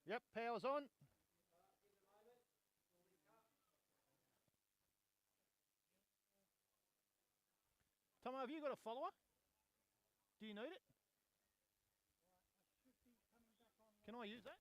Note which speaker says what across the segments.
Speaker 1: Yep, power's on. Tomo, have you got a follower? Do you need it? Can I use that?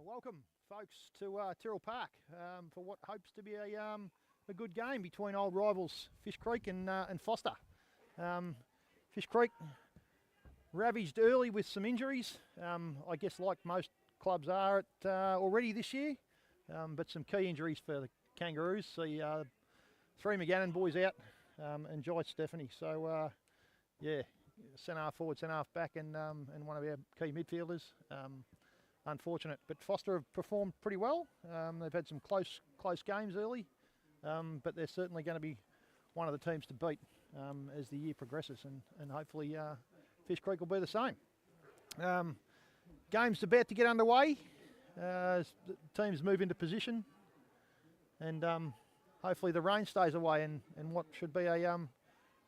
Speaker 1: Welcome, folks, to Tyrrell Park for what hopes to be a good game between old rivals Fish Creek and Foster. Fish Creek ravaged early with some injuries, I guess like most clubs are at, already this year, but some key injuries for the Kangaroos. The three McGannon boys out and Jai Stephanie. So, yeah, centre half forward, centre half back, and one of our key midfielders. Unfortunate, but Foster have performed pretty well. They've had some close games early, but they're certainly going to be one of the teams to beat as the year progresses, and hopefully Fish Creek will be the same. Game's about to get underway as the teams move into position, and hopefully the rain stays away and what should be a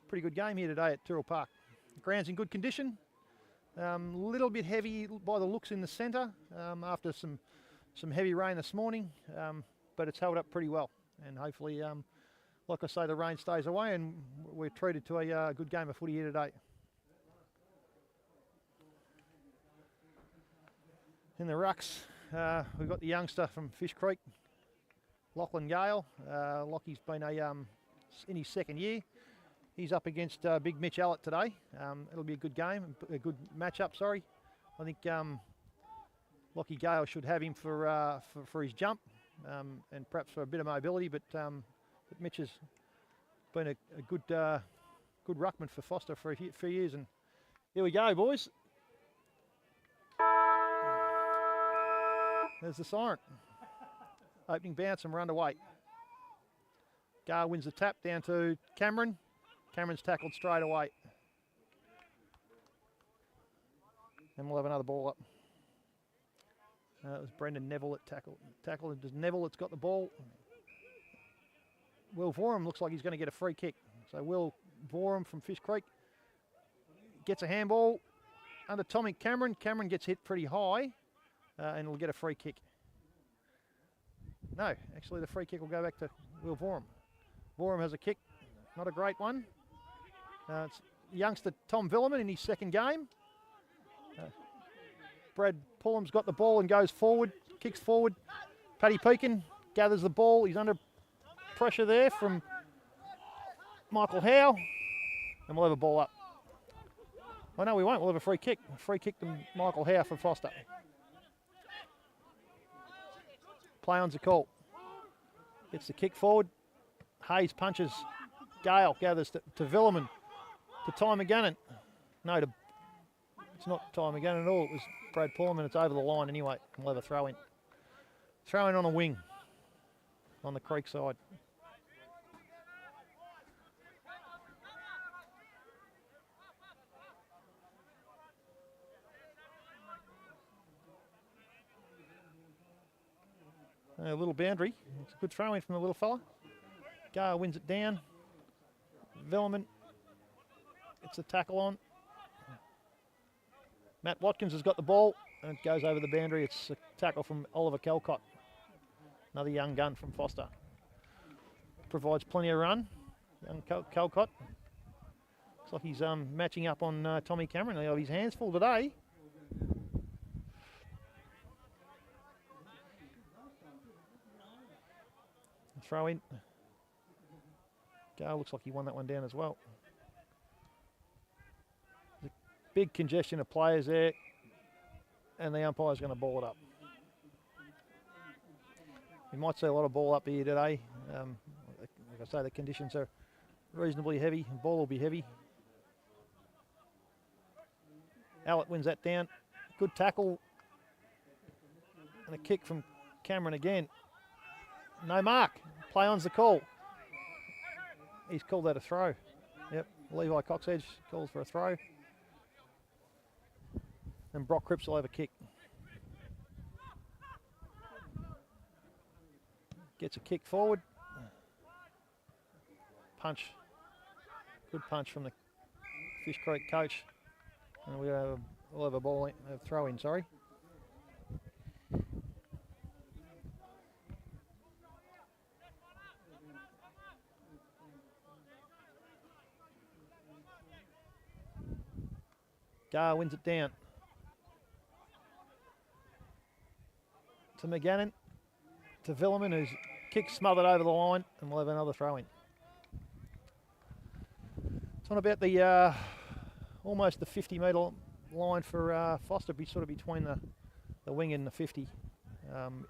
Speaker 1: pretty good game here today at Tyrrell Park. The ground's in good condition. Little bit heavy by the looks in the centre after some heavy rain this morning, but it's held up pretty well. And hopefully, like I say, the rain stays away and we're treated to a good game of footy here today. In the rucks, we've got the youngster from Fish Creek, Lachlan Gale. Lockie's been in his second year. He's up against Big Mitch Allett today. It'll be a good game, a good matchup, sorry. I think Lockie Gale should have him for his jump and perhaps for a bit of mobility, but Mitch has been a good ruckman for Foster for a few years. And here we go, boys. There's the siren. Opening bounce and we're underway. Gale wins the tap down to Cameron. Cameron's tackled straight away. And we'll have another ball up. It was Brendan Neville that tackled. It was Neville that's got the ball. Will Vorum looks like he's going to get a free kick. So Will Vorum from Fish Creek gets a handball under Tommy Cameron. Cameron gets hit pretty high and will get a free kick. No, actually the free kick will go back to Will Vorum. Vorum has a kick, not a great one. It's youngster Tom Villeman in his second game. Brad Pullum's got the ball and goes forward, kicks forward. Paddy Pekin gathers the ball. He's under pressure there from Michael Howe. And we'll have a ball up. Oh no, we won't. We'll have a free kick. A free kick to Michael Howe for Foster. Play on's a call. Gets the kick forward. Hayes punches. Gale gathers to Villeman. To Ty McGannon. No, it's not Ty McGannon at all. It was Brad Pullum, and it's over the line anyway. We'll have a throw in. Throw in on a wing on the Creek side. A little boundary. It's a good throw in from the little fella. Gale wins it down. Villeman. It's a tackle on. Matt Watkins has got the ball and it goes over the boundary. It's a tackle from Oliver Calcott. Another young gun from Foster. Provides plenty of run. Young Calcott. Looks like he's matching up on Tommy Cameron. He'll have his hands full today. Throw in. Gale looks like he won that one down as well. big congestion of players there, and the umpire's going to ball it up. You might see a lot of ball up here today. Like I say, the conditions are reasonably heavy. The ball will be heavy. Allett wins that down. Good tackle. And a kick from Cameron again. No mark. Play on's the call. He's called that a throw. Yep. Levi Coxedge calls for a throw. And Brock Cripps will have a kick. Gets a kick forward. Punch. Good punch from the Fish Creek coach. And we'll have a ball, a throw in, sorry. Gar wins it down to McGannon, to Villeman, who's kick smothered over the line, and we'll have another throw in. It's on about the almost the 50-metre line for Foster, be sort of between the wing and the 50, and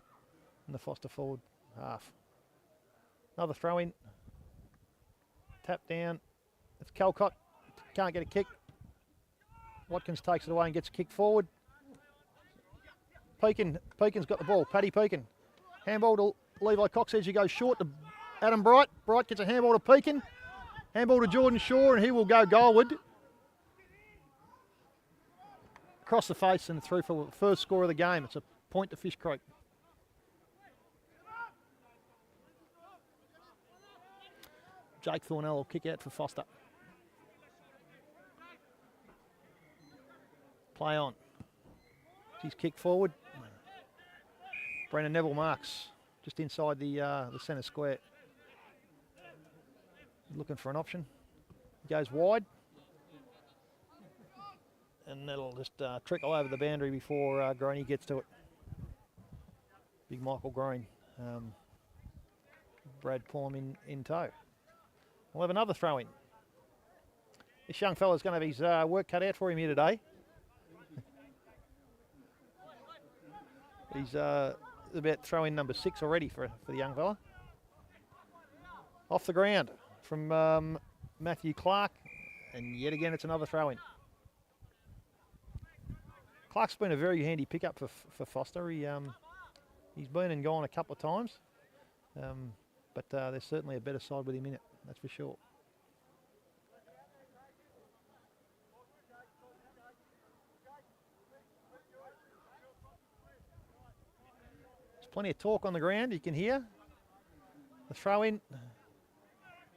Speaker 1: the Foster forward half. Another throw in, tap down. It's Calcott, can't get a kick. Watkins takes it away and gets a kick forward. Peakin's got the ball. Paddy Peakin. Handball to Levi Coxedge. He goes short to Adam Bright. Bright gets a handball to Peakin. Handball to Jordan Shaw, and he will go goalward. Across the face and through for the first score of the game. It's a point to Fish Creek. Jake Thornell will kick out for Foster. Play on. He's kicked forward. Brendan Neville marks just inside the centre square. Looking for an option. Goes wide. And that'll just trickle over the boundary before Groeney gets to it. Big Michael Groen. Brad Plum in tow. We'll have another throw in. This young fella's going to have his work cut out for him here today. He's about throw-in number 6 already for the young fella. Off the ground from Matthew Clark, and yet again it's another throw-in. Clark's been a very handy pickup for Foster. He's been and gone a couple of times, but there's certainly a better side with him in it, that's for sure. Plenty of talk on the ground, you can hear. The throw in.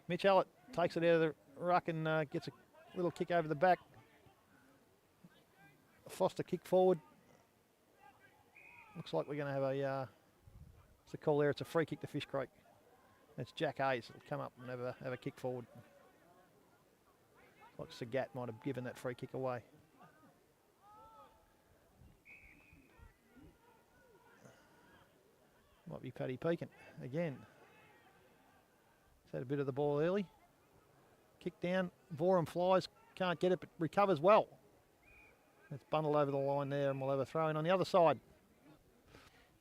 Speaker 1: Mitch Allett takes it out of the ruck and gets a little kick over the back. Foster kick forward. Looks like we're going to have it's a call there, it's a free kick to Fish Creek. It's Jack Hayes that'll come up and have a kick forward. Like Sagat might have given that free kick away. Might be Paddy Peakin again. He's had a bit of the ball early. Kick down, Vorum flies, can't get it, but recovers well. It's bundled over the line there, and we'll have a throw in on the other side,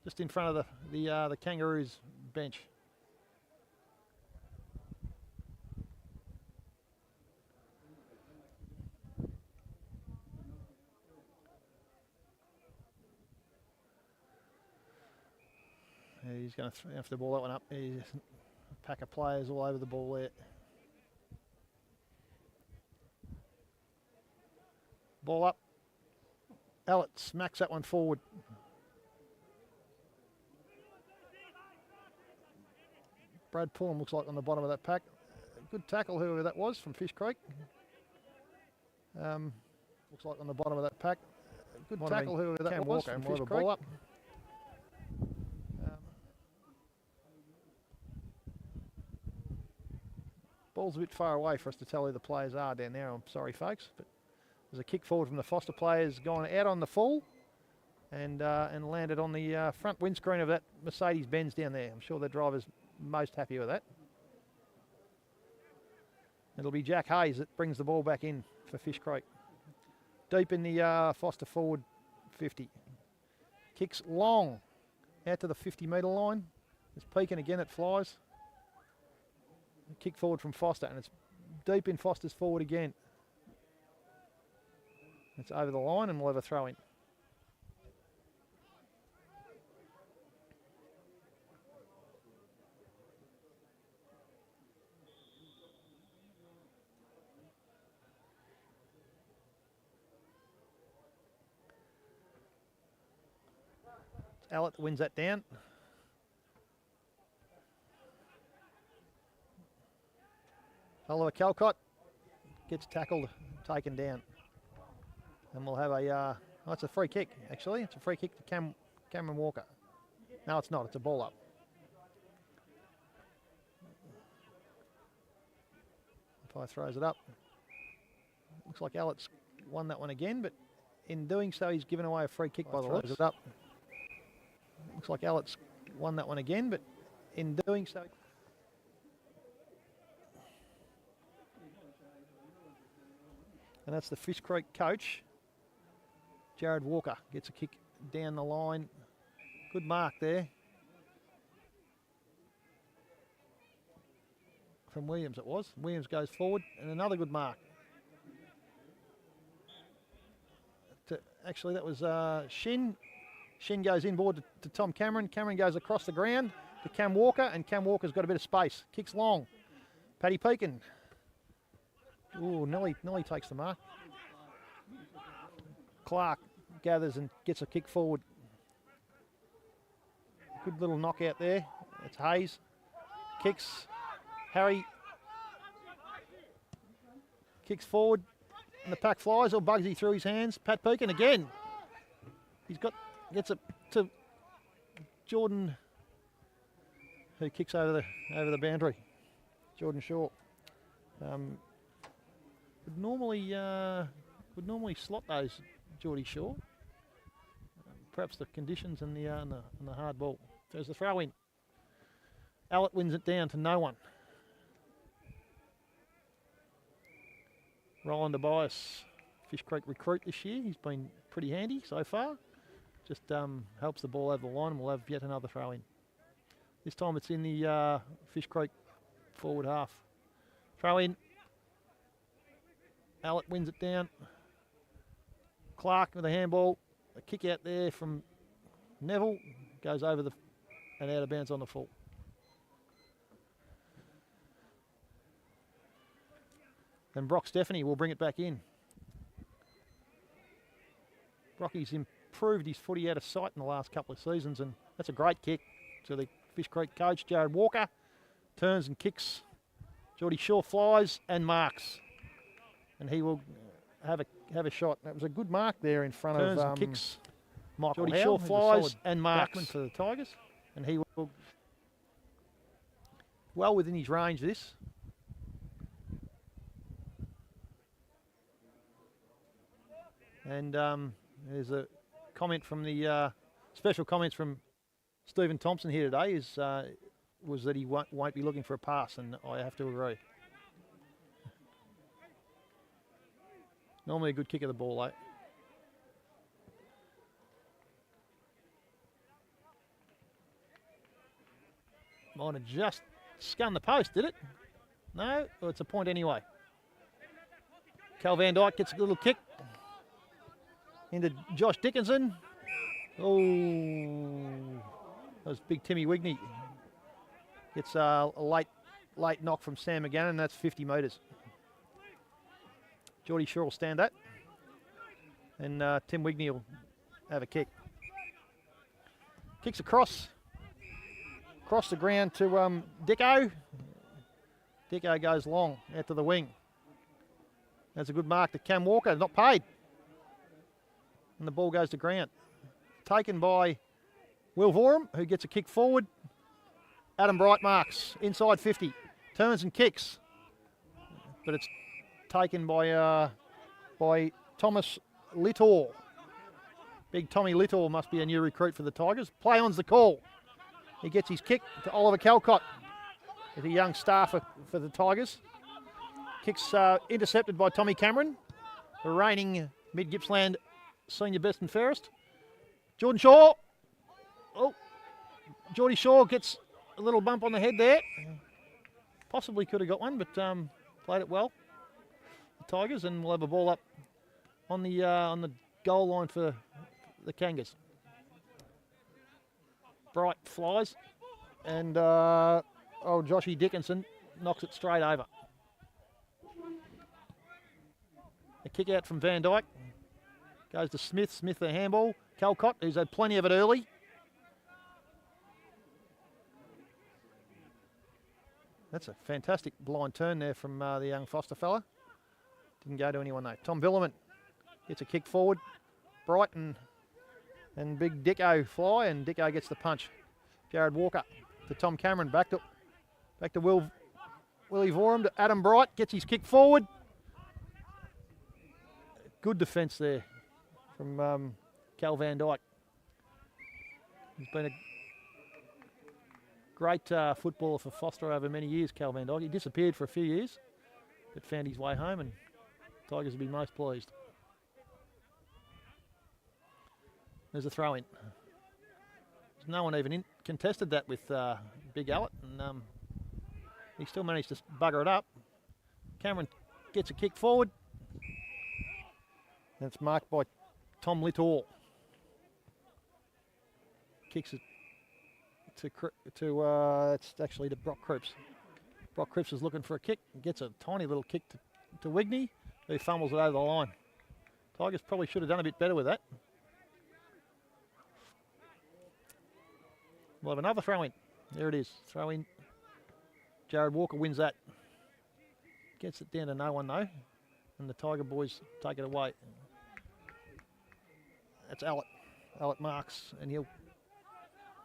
Speaker 1: just in front of the Kangaroos bench. He's going to have to ball that one up. He's a pack of players all over the ball there. Ball up. Allett smacks that one forward. Brad Pullen looks like on the bottom of that pack. Good tackle, whoever that was, from Fish Creek. Looks like on the bottom of that pack. Good tackle, whoever that was, from Fish Creek. Ball up. Ball's a bit far away for us to tell who the players are down there. I'm sorry, folks, but there's a kick forward from the Foster players gone out on the full and landed on the front windscreen of that Mercedes-Benz down there. I'm sure the driver's most happy with that. It'll be Jack Hayes that brings the ball back in for Fish Creek. deep in the Foster forward 50. Kicks long out to the 50-metre line. It's peaking again, it flies. Kick forward from Foster, and it's deep in Foster's forward again. It's over the line, and we'll have a throw in. Allett wins that down. Oliver Calcott gets tackled, taken down. And we'll have a, oh, it's a free kick, actually. It's a free kick to Cameron Walker. No, it's not. It's a ball up. Umpire throws it up. Looks like Allett's won that one again, but in doing so, he's given away a free kick by the looks. It up. Looks like Allett's won that one again, but in doing so... And that's the Fish Creek coach, Jared Walker, gets a kick down the line. Good mark there. From Williams it was. Williams goes forward, and another good mark. Actually, that was Shin. Shin goes inboard to Tom Cameron. Cameron goes across the ground to Cam Walker, and Cam Walker's got a bit of space. Kicks long. Paddy Peakin. Ooh, Nelly takes the mark. Clark gathers and gets a kick forward. Good little knockout there. It's Hayes. Kicks. Harry. Kicks forward. And the pack flies. Or Bugsy through his hands. Pat Peakin again. Gets it to Jordan, who kicks over the boundary. Jordan Shaw. Would normally slot those, Geordie Shaw. Perhaps the conditions and the hard ball. There's the throw in. Allett wins it down to no one. Roland Tobias, Fish Creek recruit this year. He's been pretty handy so far. Just helps the ball over the line, and we'll have yet another throw in. This time it's in the Fish Creek forward half. Throw in. Allett wins it down. Clark with a handball. A kick out there from Neville. Goes over and out of bounds on the full. And Brock Stephanie will bring it back in. Brocky's improved his footy out of sight in the last couple of seasons, and that's a great kick to the Fish Creek coach, Jared Walker. Turns and kicks. Geordie Shaw flies and marks. And he will have a shot. That was a good mark there in front of and kicks. Michael Geordie Shaw flies and marks for the Tigers. And he will well within his range this. And there's a comment from the special comments from Stephen Thompson here today was that he won't be looking for a pass, and I have to agree. Normally a good kick of the ball, though. Might have just scummed the post, did it? No? Well, it's a point anyway. Cal Van Dyke gets a little kick into Josh Dickinson. Oh, that was big Timmy Wigney. Gets a late knock from Sam McGannon, and that's 50 metres. Geordie Shaw will stand that. And Tim Wigney will have a kick. Kicks across the ground to Dicko. Dicko goes long out to the wing. That's a good mark to Cam Walker, not paid. And the ball goes to ground. Taken by Will Vorum, who gets a kick forward. Adam Bright marks, inside 50. Turns and kicks. But it's taken by Thomas Little. Big Tommy Little must be a new recruit for the Tigers. Play on's the call. He gets his kick to Oliver Calcott, with a young star for the Tigers. Kicks intercepted by Tommy Cameron, the reigning Mid Gippsland senior best and fairest. Jordan Shaw. Oh, Geordie Shaw gets a little bump on the head there. Possibly could have got one, but played it well. The Tigers, and we'll have a ball up on the goal line for the Kangas. Bright flies, and old Joshy Dickinson knocks it straight over. A kick out from Van Dyke. Goes to Smith. Smith the handball. Calcott, who's had plenty of it early. That's a fantastic blind turn there from the young Foster fella. Didn't go to anyone though. Tom Billerman gets a kick forward. Brighton and big Dicko fly, and Dicko gets the punch. Jared Walker to Tom Cameron. Back to Willie Vorum to Adam Bright. Gets his kick forward. Good defence there from Cal Van Dyke. He's been a great footballer for Foster over many years, Cal Van Dyke. He disappeared for a few years, but found his way home, and Tigers will be most pleased. There's a throw in. There's no one even contested that with Big Allett, and he still managed to bugger it up. Cameron gets a kick forward. And it's marked by Tom Little. Kicks it it's actually to Brock Cripps. Brock Cripps is looking for a kick. Gets a tiny little kick to Wigney, who fumbles it over the line. Tigers probably should have done a bit better with that. We'll have another throw in. There it is. Throw in. Jared Walker wins that. Gets it down to no one though. And the Tiger boys take it away. That's Allett. Allett marks, and he'll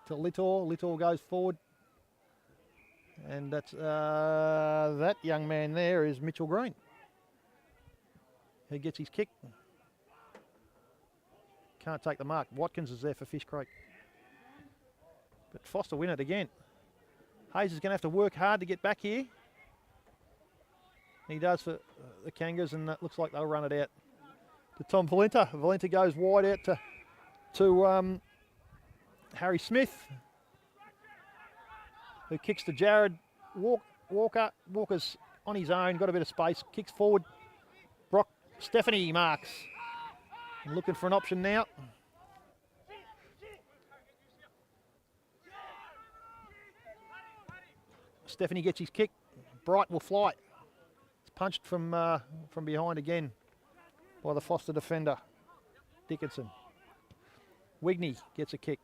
Speaker 1: to Little. Little goes forward. And that's that young man there is Mitchell Green. He gets his kick. Can't take the mark. Watkins is there for Fish Creek. But Foster win it again. Hayes is going to have to work hard to get back here. He does for the Kangas, and that looks like they'll run it out to Tom Valenta. Valenta goes wide out to Harry Smith, who kicks to Jared Walker. Walker's on his own, got a bit of space, kicks forward. Brock Stephanie marks. Looking for an option now. Stephanie gets his kick. Bright will fly. It's punched from behind again by the Foster defender, Dickinson. Wigney gets a kick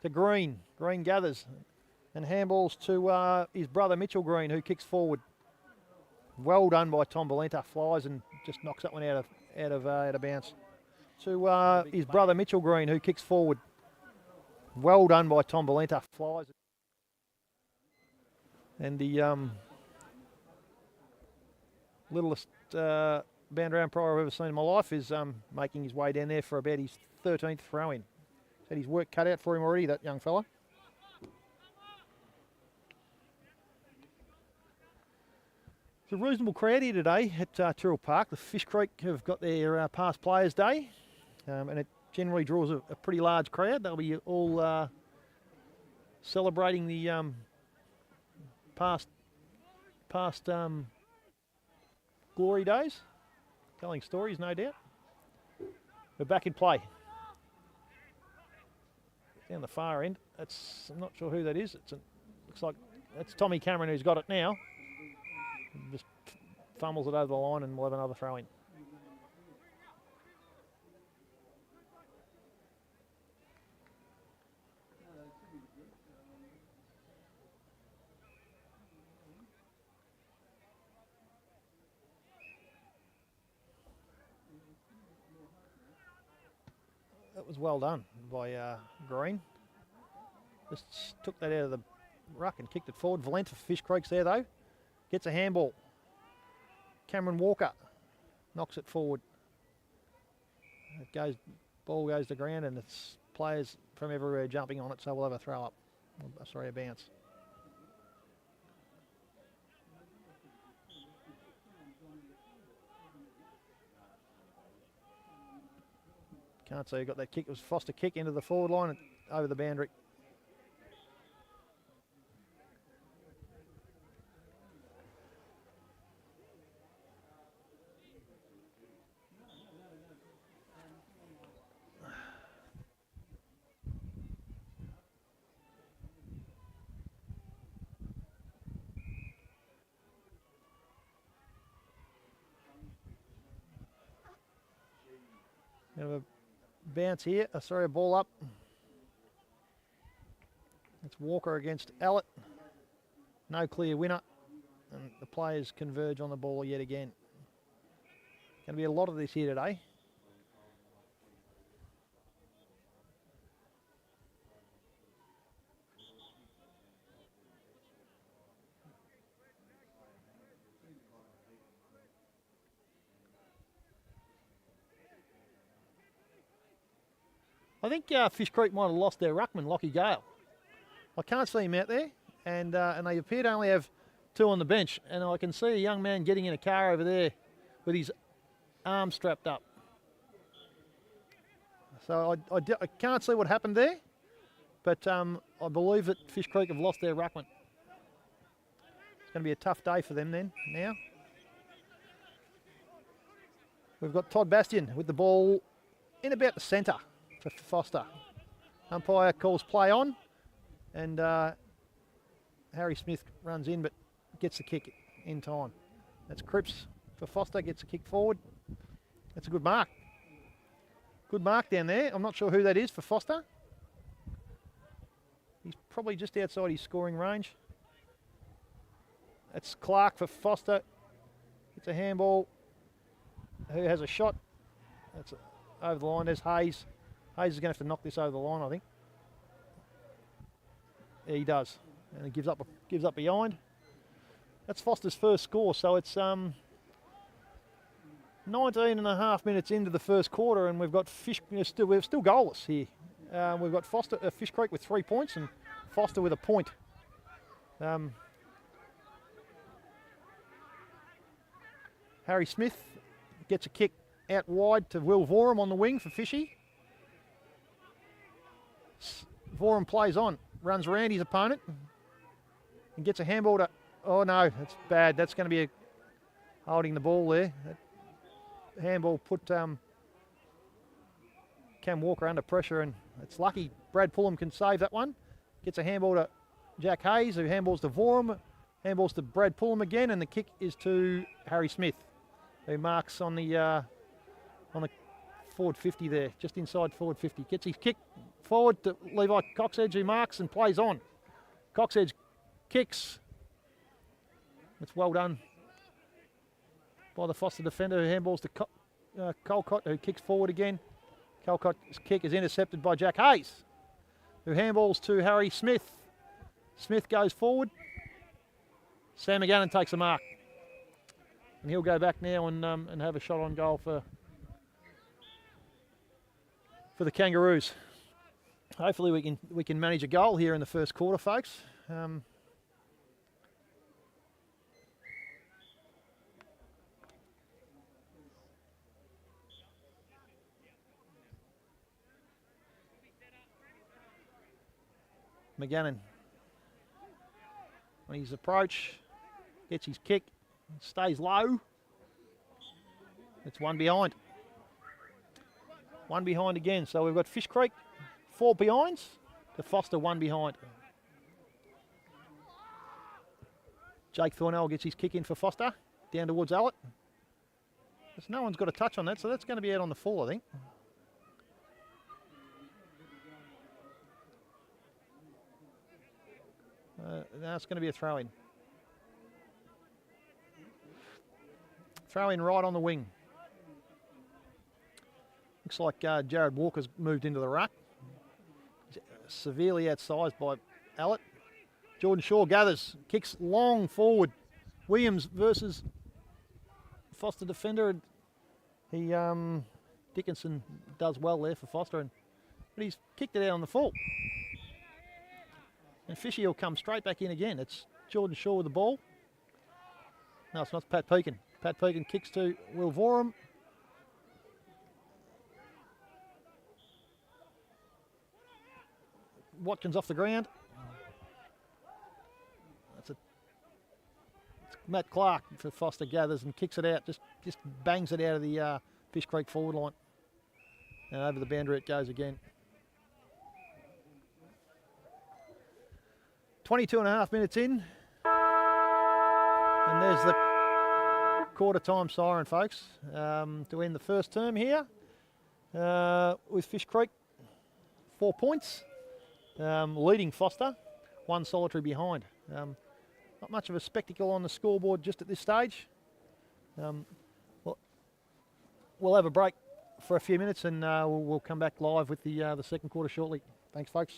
Speaker 1: to Green. Green gathers and handballs to his brother Mitchell Green, who kicks forward. Well done by Tom Valenta. Flies and just knocks that one out of bounds. To his brother Mitchell Green, who kicks forward. Well done by Tom Valenta. Flies. And the littlest bound round prior I've ever seen in my life is making his way down there for about his 13th throw-in. Had his work cut out for him already, that young fella. It's a reasonable crowd here today at Tyrrell Park. The Fish Creek have got their past players' day, and it generally draws a pretty large crowd. They'll be all celebrating the past glory days, telling stories, no doubt. We're back in play. Down the far end. I'm not sure who that is. Looks like that's Tommy Cameron who's got it now. Just fumbles it over the line, and we'll have another throw in. That was well done by Green. Just took that out of the ruck and kicked it forward. Valenta for Fish Creek's there though. Gets a handball. Cameron Walker knocks it forward. Ball goes to ground, and it's players from everywhere jumping on it, so we'll have a throw up. Sorry, a bounce. Can't see who got that kick. It was Foster kick into the forward line and over the boundary. Bit of a bounce here. Sorry, a ball up. It's Walker against Allett. No clear winner. And the players converge on the ball yet again. Going to be a lot of this here today. I think Fish Creek might have lost their ruckman, Lockie Gale. I can't see him out there, and they appear to only have 2 on the bench. And I can see a young man getting in a car over there with his arm strapped up. So I can't see what happened there, but I believe that Fish Creek have lost their ruckman. It's going to be a tough day for them then, now. We've got Todd Bastian with the ball in about the centre for Foster. Umpire calls play on, and Harry Smith runs in but gets the kick in time. That's Cripps for Foster, gets a kick forward. That's a good mark. Good mark down there. I'm not sure who that is for Foster. He's probably just outside his scoring range. That's Clark for Foster. It's a handball. Who has a shot? That's over the line. There's Hayes. Hayes is going to have to knock this over the line, I think. Yeah, he does. And he gives up behind. That's Foster's first score, so it's 19 and a half minutes into the first quarter, and we've got we're still goalless here. We've got Fish Creek with 3 points and Foster with a point. Harry Smith gets a kick out wide to Will Vorum on the wing for Fishy. Vorum plays on, runs around his opponent and gets a handball to... Oh no, that's bad. That's going to be holding the ball there. That handball put Cam Walker under pressure, and it's lucky Brad Pullum can save that one. Gets a handball to Jack Hayes, who handballs to Vorum, handballs to Brad Pullum again, and the kick is to Harry Smith, who marks on the forward 50 there, just inside forward 50. Gets his kick forward to Levi Coxedge, who marks and plays on. Coxedge kicks. It's well done by the Foster defender, who handballs to Colcott, who kicks forward again. Colcott's kick is intercepted by Jack Hayes, who handballs to Harry Smith. Smith goes forward. Sam McGannon takes a mark. And he'll go back now and have a shot on goal for the Kangaroos. Hopefully we can manage a goal here in the first quarter, folks. McGannon on his approach, gets his kick, stays low. It's one behind. One behind again. So we've got Fish Creek 4 behinds to Foster 1 behind. Jake Thornell gets his kick in for Foster, down towards Allett. No one's got a touch on that, so that's going to be out on the full, I think. Now it's going to be a throw-in. Throw-in right on the wing. Looks like Jared Walker's moved into the ruck. Severely outsized by Allett. Jordan Shaw gathers, kicks long forward. Williams versus Foster defender. He Dickinson does well there for Foster, but he's kicked it out on the full. And Fishy will come straight back in again. It's Jordan Shaw with the ball. No, it's not. It's Pat Pekin. Pat Pekin kicks to Will Vorum. Watkins off the ground. It's Matt Clark for Foster gathers and kicks it out, just bangs it out of the Fish Creek forward line. And over the boundary it goes again. 22.5 minutes in. And there's the quarter time siren, folks, to end the first term here with Fish Creek 4 points, leading Foster, 1 solitary behind. Not much of a spectacle on the scoreboard just at this stage. We'll have a break for a few minutes and we'll come back live with the second quarter shortly. Thanks, folks.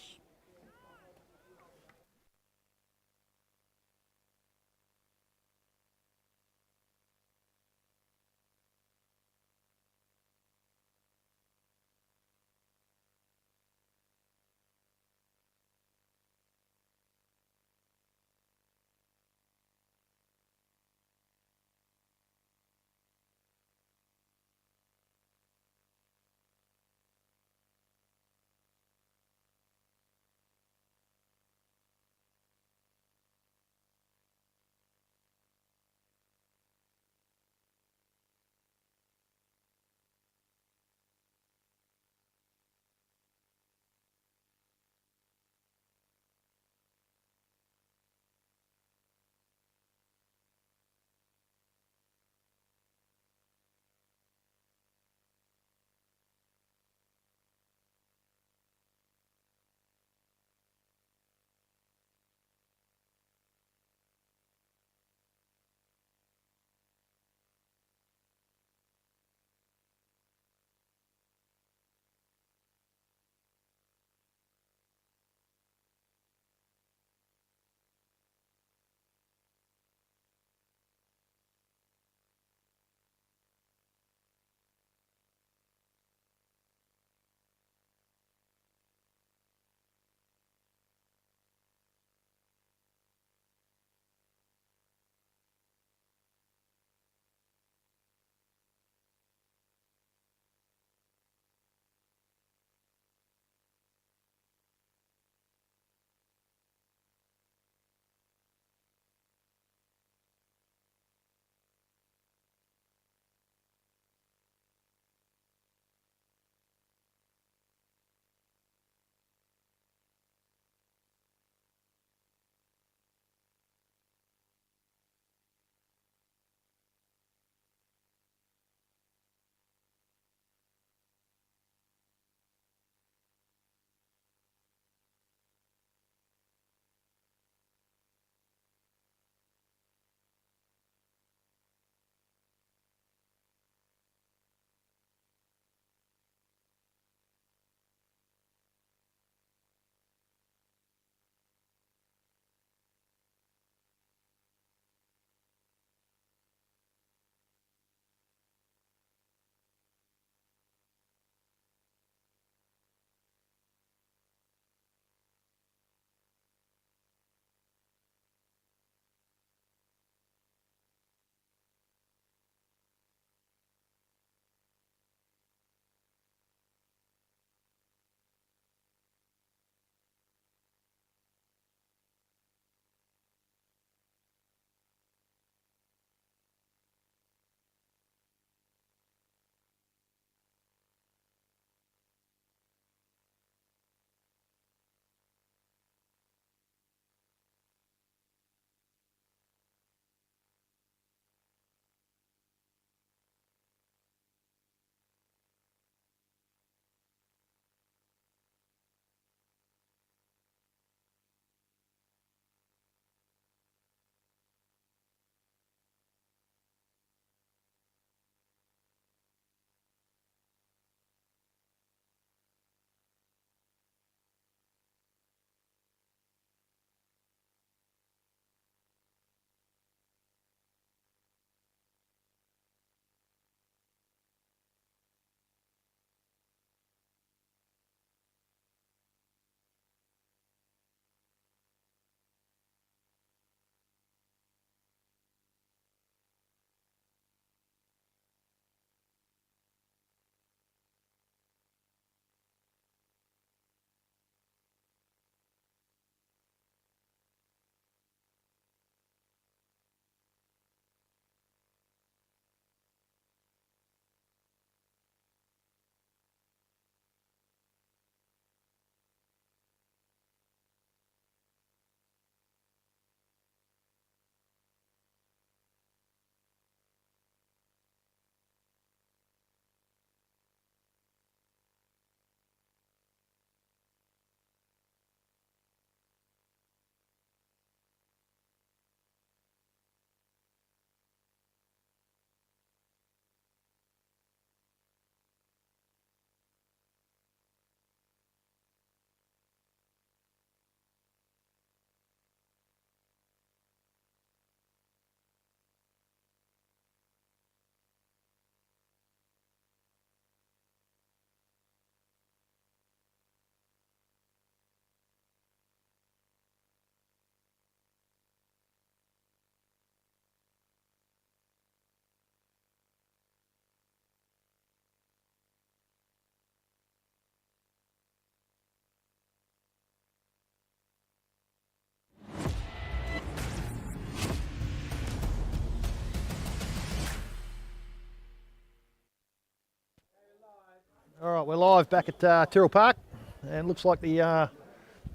Speaker 1: All right, we're live back at Tyrrell Park, and it looks like the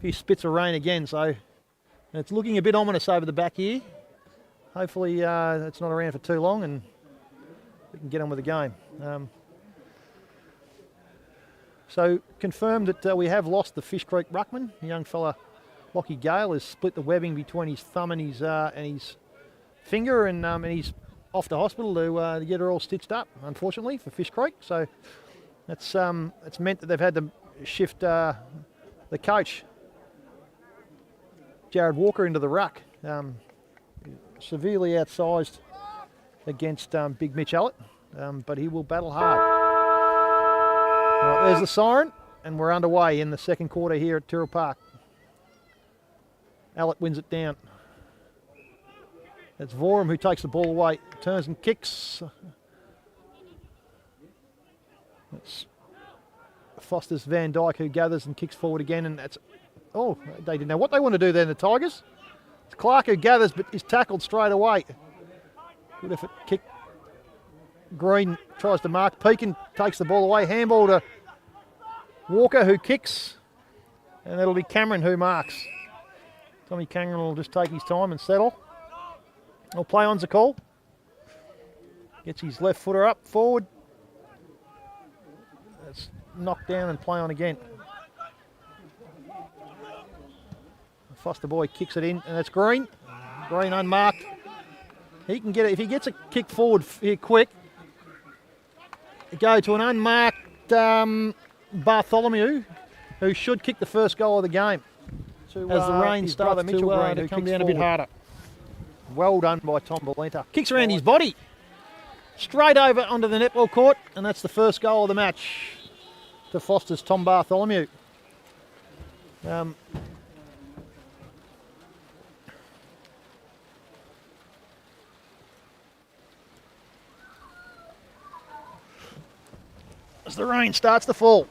Speaker 1: few spits of rain again, so it's looking a bit ominous over the back here. Hopefully it's not around for too long and we can get on with the game. So confirmed that we have lost the Fish Creek ruckman. The young fella, Lockie Gale, has split the webbing between his thumb and his finger, and he's off to hospital to get her all stitched up, unfortunately, for Fish Creek. So it's meant that they've had to shift the coach, Jared Walker, into the ruck. Severely outsized against Big Mitch Allett, but he will battle hard. Right, there's the siren, and we're underway in the second quarter here at Tyrrell Park. Allett wins it down. It's Vorum who takes the ball away, turns and kicks. It's Foster's Van Dyke who gathers and kicks forward again, and that's, oh, they didn't know what they want to do there, the Tigers. It's Clark who gathers but is tackled straight away. Good effort kick. Green tries to mark. Pekin takes the ball away. Handball to Walker who kicks, and it'll be Cameron who marks. Tommy Cameron will just take his time and settle. Well, play on's a call. Gets his left footer up forward. It's knocked down and play on again. Foster boy kicks it in, and it's Green. Green unmarked. He can get it. If he gets a kick forward here quick, go to an unmarked Bartholomew, who should kick the first goal of the game. As the rain starts to come down a bit harder. Well done by Tom Valenta. Kicks around his body. Straight over onto the netball court, and that's the first goal of the match to Foster's Tom Bartholomew. As the rain starts to fall.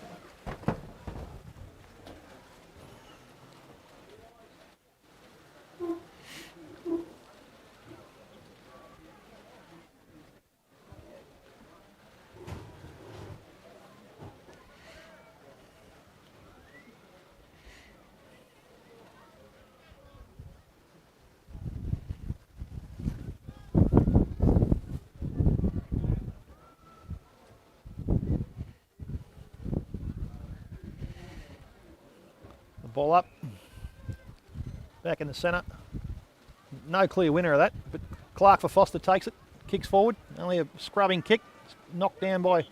Speaker 1: Ball up, back in the centre. No clear winner of that, but Clark for Foster takes it, kicks forward. Only a scrubbing kick, knocked down by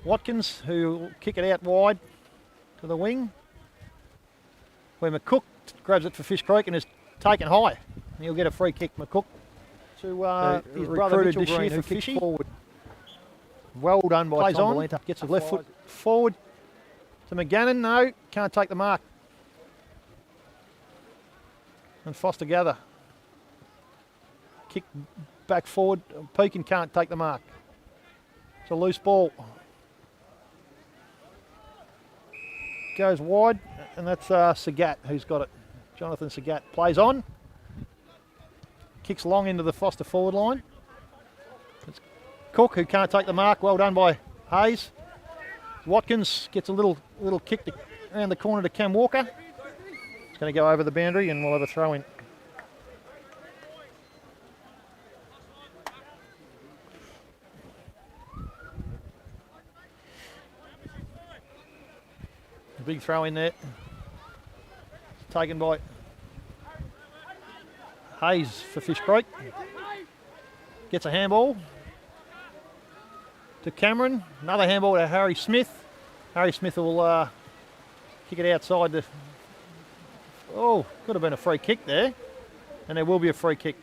Speaker 1: Watkins, who will kick it out wide to the wing, where McCook grabs it for Fish Creek and is taken high. He'll get a free kick, McCook, to his brother Mitchell Green, who kicks forward. Well done by Tom Valenta. Gets a left foot forward to McGannon. No, can't take the mark. And Foster gather. Kick back forward. Pekin can't take the mark. It's a loose ball. Goes wide, and that's Sagat who's got it. Jonathan Sagat plays on. Kicks long into the Foster forward line. It's Cook who can't take the mark. Well done by Hayes. Watkins gets a little kick around the corner to Cam Walker. It's going to go over the boundary and we'll have a throw in. A big throw in there. Taken by Hayes for Fish Creek. Gets a handball to Cameron. Another handball to Harry Smith. Harry Smith will kick it outside. Oh, could have been a free kick there. And there will be a free kick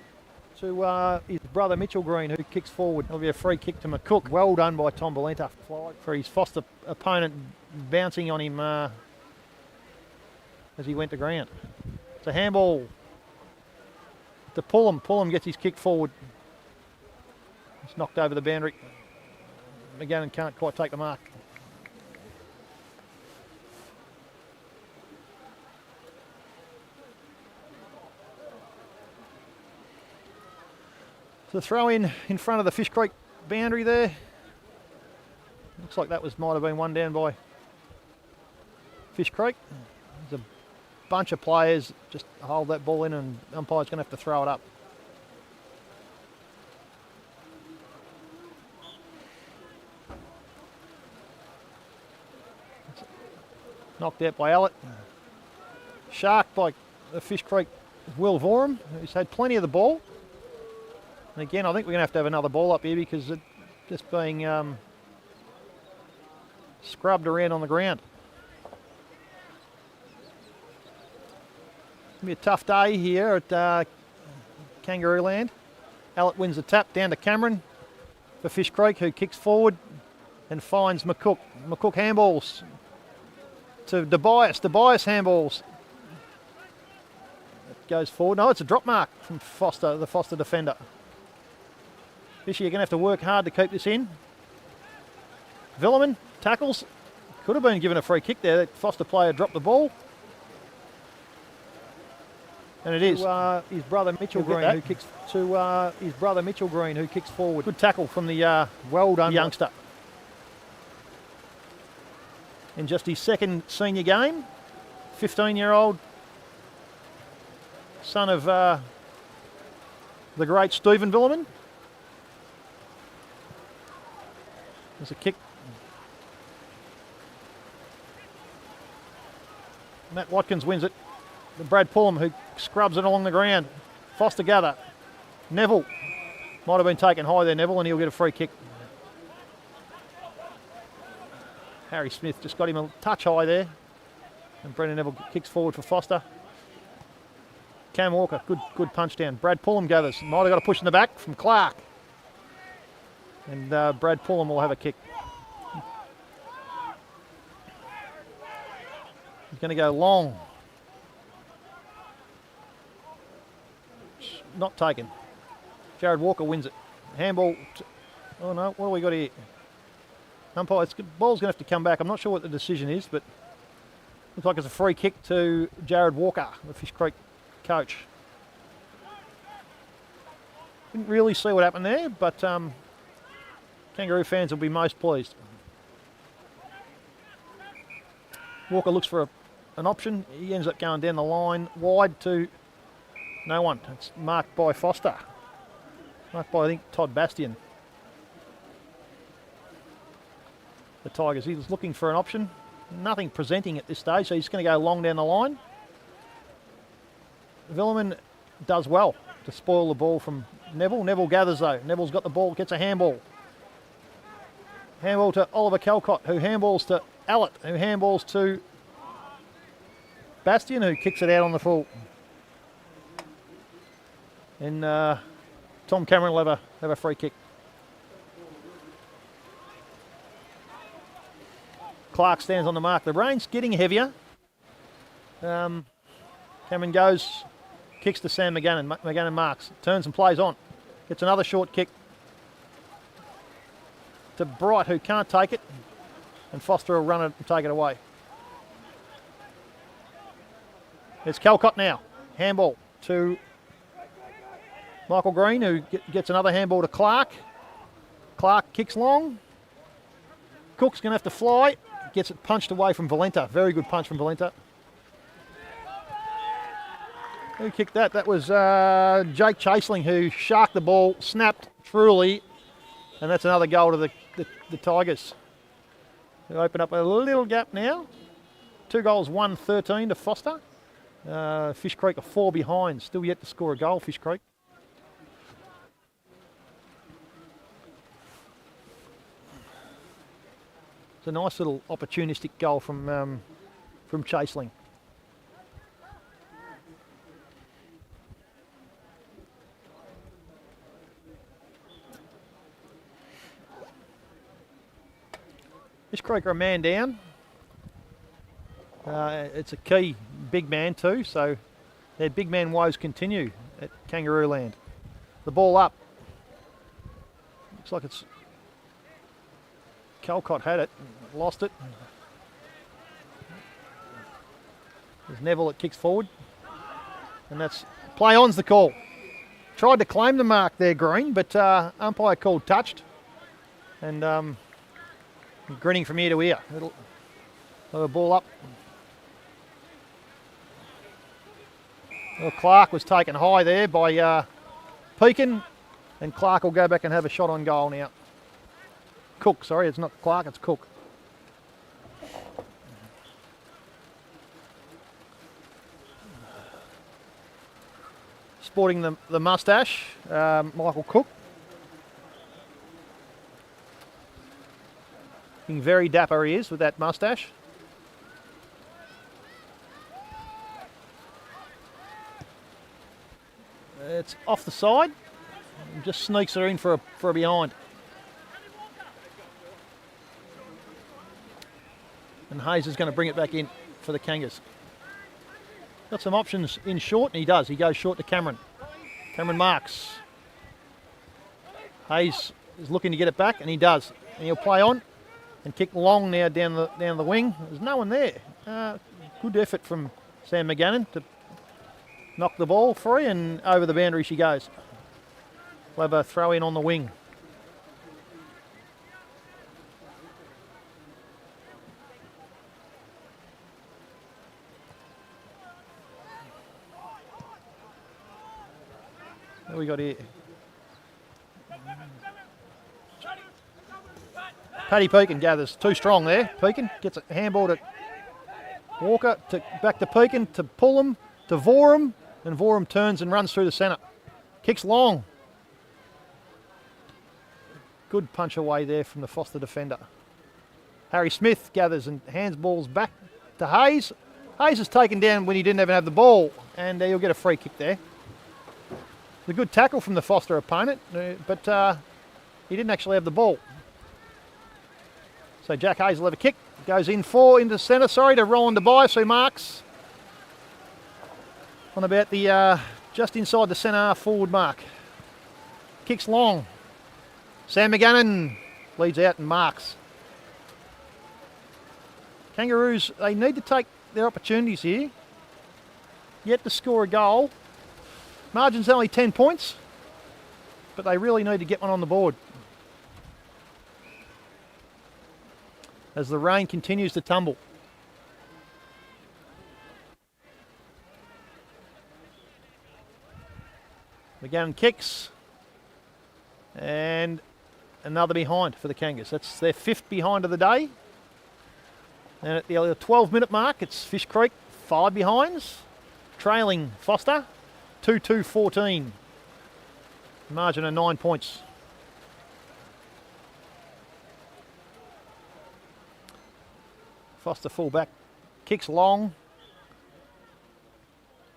Speaker 1: to his brother Mitchell Green, who kicks forward. There'll be a free kick to McCook. Well done by Tom Valenta for his Foster opponent bouncing on him as he went to ground. It's a handball to Pullum. Pullum gets his kick forward. It's knocked over the boundary. McGannon can't quite take the mark. So throw in front of the Fish Creek boundary there. Looks like that might have been one down by Fish Creek. There's a bunch of players just hold that ball in, and umpire's going to have to throw it up. Knocked out by Allett. Sharked by the Fish Creek Will Vorum, who's had plenty of the ball. And again, I think we're going to have another ball up here because it's just being scrubbed around on the ground. It's going to be a tough day here at Kangaroo Land. Allett wins the tap down to Cameron for Fish Creek, who kicks forward and finds McCook. McCook handballs to DeBias. DeBias handballs. It goes forward. No, it's a drop mark from Foster, the Foster defender. Fishy, you're going to have to work hard to keep this in. Villeman tackles. Could have been given a free kick there. That Foster player dropped the ball. And it is his brother Mitchell Green who kicks his brother Mitchell Green who kicks forward. Good tackle from the well done youngster. In just his second senior game, 15-year-old son of the great Stephen Villeman. There's a kick. Matt Watkins wins it. Brad Pullum, who scrubs it along the ground. Foster gather. Neville. Might have been taken high there, Neville, and he'll get a free kick. Harry Smith just got him a touch high there. And Brendan Neville kicks forward for Foster. Cam Walker, good punch down. Brad Pullum gathers. Might have got a push in the back from Clark. And Brad Pullum will have a kick. He's going to go long. Not taken. Jared Walker wins it. Handball. Oh no, what do we got here? Umpire, ball's going to have to come back. I'm not sure what the decision is, but looks like it's a free kick to Jared Walker, the Fish Creek coach. Didn't really see what happened there, but Kangaroo fans will be most pleased. Walker looks for an option. He ends up going down the line wide to no one. It's marked by Foster. Marked by, I think, Todd Bastian. The Tigers. He was looking for an option. Nothing presenting at this stage, so he's going to go long down the line. Villeman does well to spoil the ball from Neville. Neville gathers though. Neville's got the ball, gets a handball. Handball to Oliver Calcott, who handballs to Allett, who handballs to Bastian, who kicks it out on the full. And Tom Cameron will have a free kick. Clark stands on the mark. The rain's getting heavier. Cameron goes, kicks to Sam McGannon. McGannon marks, turns and plays on. Gets another short kick to Bright, who can't take it. And Foster will run it and take it away. It's Calcott now. Handball to Michael Green, who gets another handball to Clark. Clark kicks long. Cook's going to have to fly. Gets it punched away from Valenta. Very good punch from Valenta. Who kicked that? That was Jake Chaseling, who sharked the ball, snapped truly, and that's another goal to the Tigers. They open up a little gap now. 2 goals, 1-13 to Foster. Fish Creek are 4 behind. Still yet to score a goal, Fish Creek. It's a nice little opportunistic goal from Chaseling. Fish Creek are a man down. It's a key big man too, so their big man woes continue at Kangaroo Land. The ball up. Looks like it's Calcott had it, lost it. There's Neville that kicks forward. And that's play on's the call. Tried to claim the mark there, Green, but umpire called touched. And Grinning from ear to ear. Little ball up. Well, Clark was taken high there by Pekin, and Clark will go back and have a shot on goal now. Cook, sorry, it's not Clark, it's Cook. Sporting the moustache, Michael Cook. Looking very dapper he is with that moustache. It's off the side, just sneaks her in for a behind. And Hayes is going to bring it back in for the Kangas. Got some options in short, and he does. He goes short to Cameron. Cameron marks. Hayes is looking to get it back, and he does. And he'll play on and kick long now down the wing. There's no one there. Good effort from Sam McGannon to knock the ball free, and over the boundary she goes. We'll have a throw in on the wing. What we got here? Paddy Pekin gathers. Too strong there. Pekin gets a handball to Walker, back to Pekin, to Pullum, to Vorum, and Vorum turns and runs through the centre. Kicks long. Good punch away there from the Foster defender. Harry Smith gathers and hands balls back to Hayes. Hayes is taken down when he didn't even have the ball, and he'll get a free kick there. It's a good tackle from the Foster opponent, but he didn't actually have the ball. So Jack Hayes will have a kick. Goes into centre, to Roland Tobias, who marks on about the just inside the centre half forward mark. Kicks long. Sam McGannon leads out and marks. Kangaroos, they need to take their opportunities here. Yet to score a goal. Margin's only 10 points, but they really need to get one on the board. As the rain continues to tumble. McGannon kicks, and another behind for the Kangas. That's their 5th behind of the day. And at the 12-minute mark, it's Fish Creek 5 behinds, trailing Foster 2-2-14. Margin of 9 points. Foster fullback kicks long,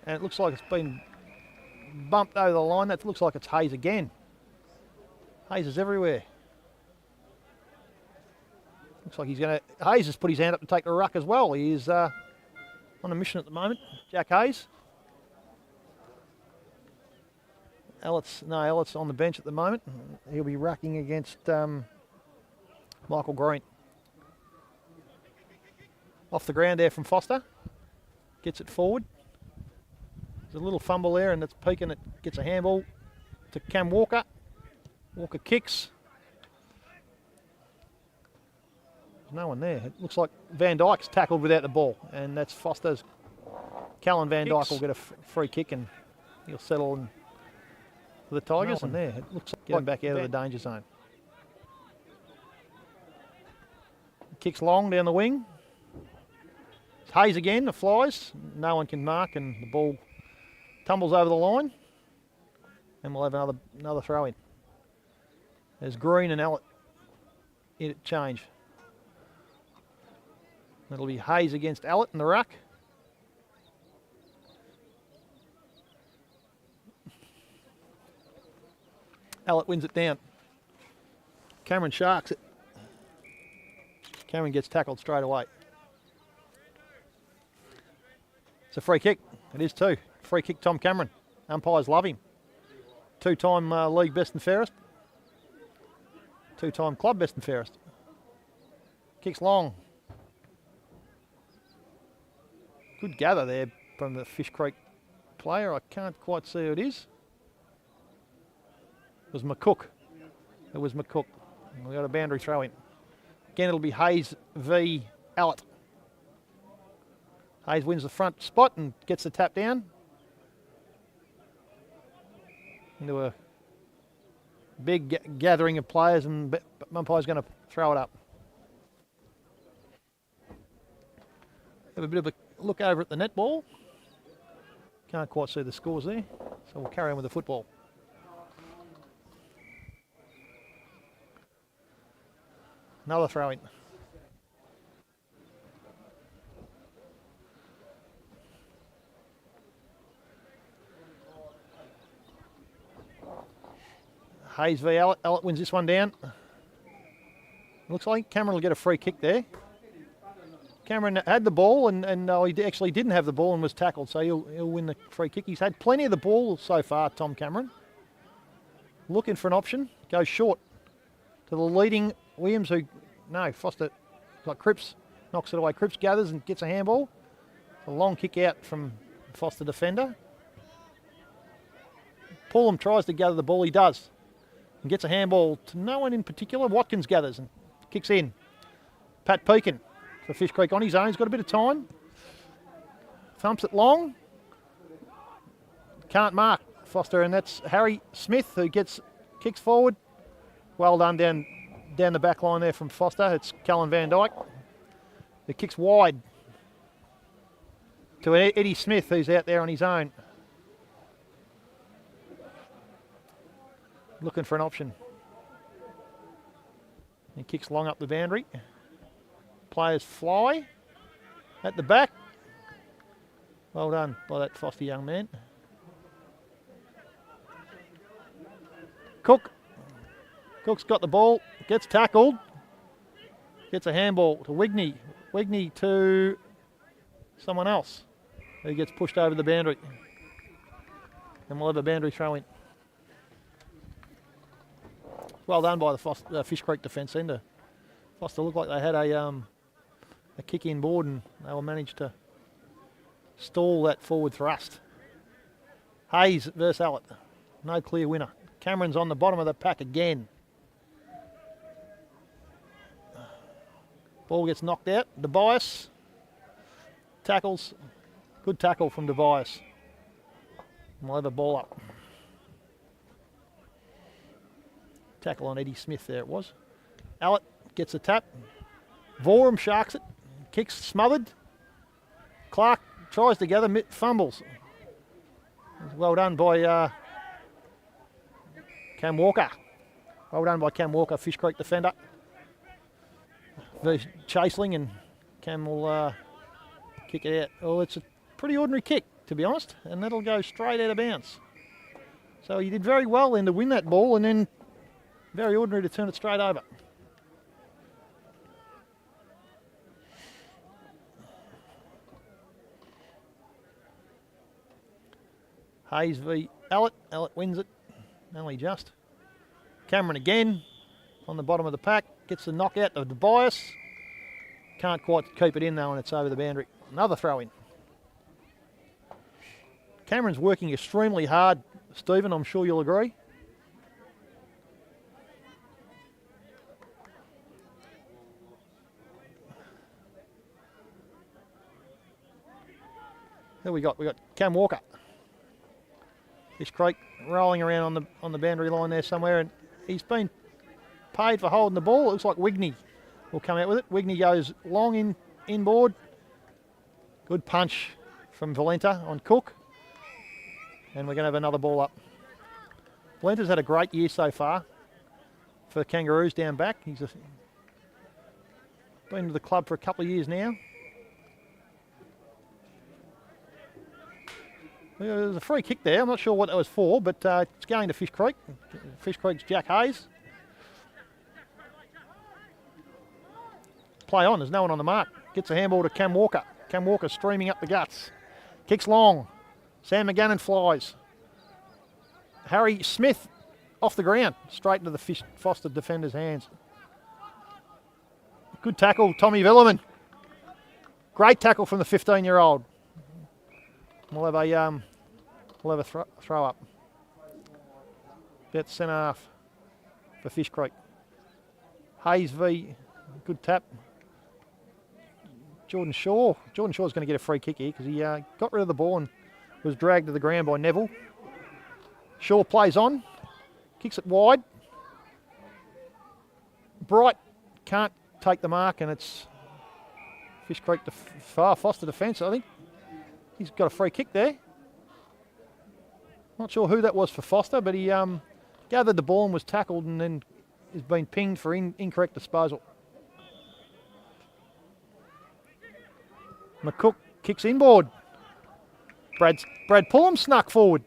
Speaker 1: and it looks like it's been bumped over the line. That looks like it's Hayes again. Hayes is everywhere. Looks like Hayes has put his hand up to take the ruck as well. He is on a mission at the moment. Jack Hayes. Ellett's on the bench at the moment. He'll be rucking against Michael Green. Off the ground there from Foster. Gets it forward. There's a little fumble there, and it's Pekin that gets a handball to Cam Walker. Walker kicks. There's no one there. It looks like Van Dyke's tackled without the ball, and that's Foster's. Callan Van Dyke will get a free kick, and he'll settle in for the Tigers. And there, it looks like getting back out of the danger zone. Kicks long down the wing. It's Hayes again, the flies. No one can mark, and the ball tumbles over the line, and we'll have another throw in. There's Green and Allett in it change. It'll be Hayes against Allett in the ruck. Allett wins it down. Cameron sharks it. Cameron gets tackled straight away. It's a free kick. It is too. Free kick, Tom Cameron. Umpires love him. 2-time league best and fairest. 2-time club best and fairest. Kicks long. Good gather there from the Fish Creek player. I can't quite see who it is. It was McCook. We got a boundary throw in. Again, it'll be Hayes v. Allett. Hayes wins the front spot and gets the tap down into a big gathering of players, and umpire's going to throw it up. Have a bit of a look over at the netball. Can't quite see the scores there, so we'll carry on with the football. Another throw in. Hayes v. Allett. Allett wins this one down. Looks like Cameron will get a free kick there. Cameron had the ball and he actually didn't have the ball and was tackled, so he'll win the free kick. He's had plenty of the ball so far, Tom Cameron. Looking for an option. Goes short to the leading Williams, Foster, like Cripps, knocks it away. Cripps gathers and gets a handball. A long kick out from Foster defender. Pullum tries to gather the ball, he does. And gets a handball to no one in particular. Watkins gathers and kicks in. Pat Peakin for Fish Creek on his own. He's got a bit of time. Thumps it long. Can't mark Foster, and that's Harry Smith who kicks forward. Well done down the back line there from Foster. It's Callan Van Dyke. It kicks wide to Eddie Smith, who's out there on his own. Looking for an option. He kicks long up the boundary. Players fly at the back. Well done by that Foster young man. Cook's got the ball, gets tackled, gets a handball to Wigney. Wigney to someone else who gets pushed over the boundary. And we'll have a boundary throw in. Well done by the Fish Creek defence end. Foster looked like they had a kick-in board and they will manage to stall that forward thrust. Hayes versus Allett. No clear winner. Cameron's on the bottom of the pack again. Ball gets knocked out. DeBias tackles. Good tackle from DeBias. We'll have a ball up. Tackle on Eddie Smith there it was. Allett gets a tap. Vorum sharks it. Kicks smothered. Clark tries to gather, fumbles. Well done by Cam Walker. Well done by Cam Walker, Fish Creek defender. The chaseling, and Cam will kick it out. Oh, it's a pretty ordinary kick, to be honest, and that'll go straight out of bounds. So he did very well then to win that ball, and then very ordinary to turn it straight over. Hayes v. Allett. Allett wins it, only just. Cameron again on the bottom of the pack. Gets the knockout of DeBias. Can't quite keep it in though, and it's over the boundary. Another throw in. Cameron's working extremely hard, Stephen, I'm sure you'll agree. Who we got? We got Cam Walker. Fish Creek rolling around on the boundary line there somewhere, and he's been paid for holding the ball. It looks like Wigney will come out with it. Wigney goes long inboard. Good punch from Valenta on Cook. And we're going to have another ball up. Valenta's had a great year so far for Kangaroos down back. He's been with the club for a couple of years now. There's a free kick there. I'm not sure what that was for, but it's going to Fish Creek. Fish Creek's Jack Hayes. Play on, there's no one on the mark. Gets a handball to Cam Walker. Cam Walker streaming up the guts. Kicks long. Sam McGannon flies. Harry Smith off the ground, straight into the Foster defender's hands. Good tackle, Tommy Velleman. Great tackle from the 15-year-old. We'll have a throw up. About centre half for Fish Creek. Hayes v. Good tap. Jordan Shaw's going to get a free kick here because he got rid of the ball and was dragged to the ground by Neville. Shaw plays on, kicks it wide. Bright can't take the mark, and it's Fish Creek Foster defence, I think. He's got a free kick there. Not sure who that was for Foster, but he gathered the ball and was tackled and then has been pinged for incorrect disposal. McCook kicks inboard. Brad Pullum snuck forward.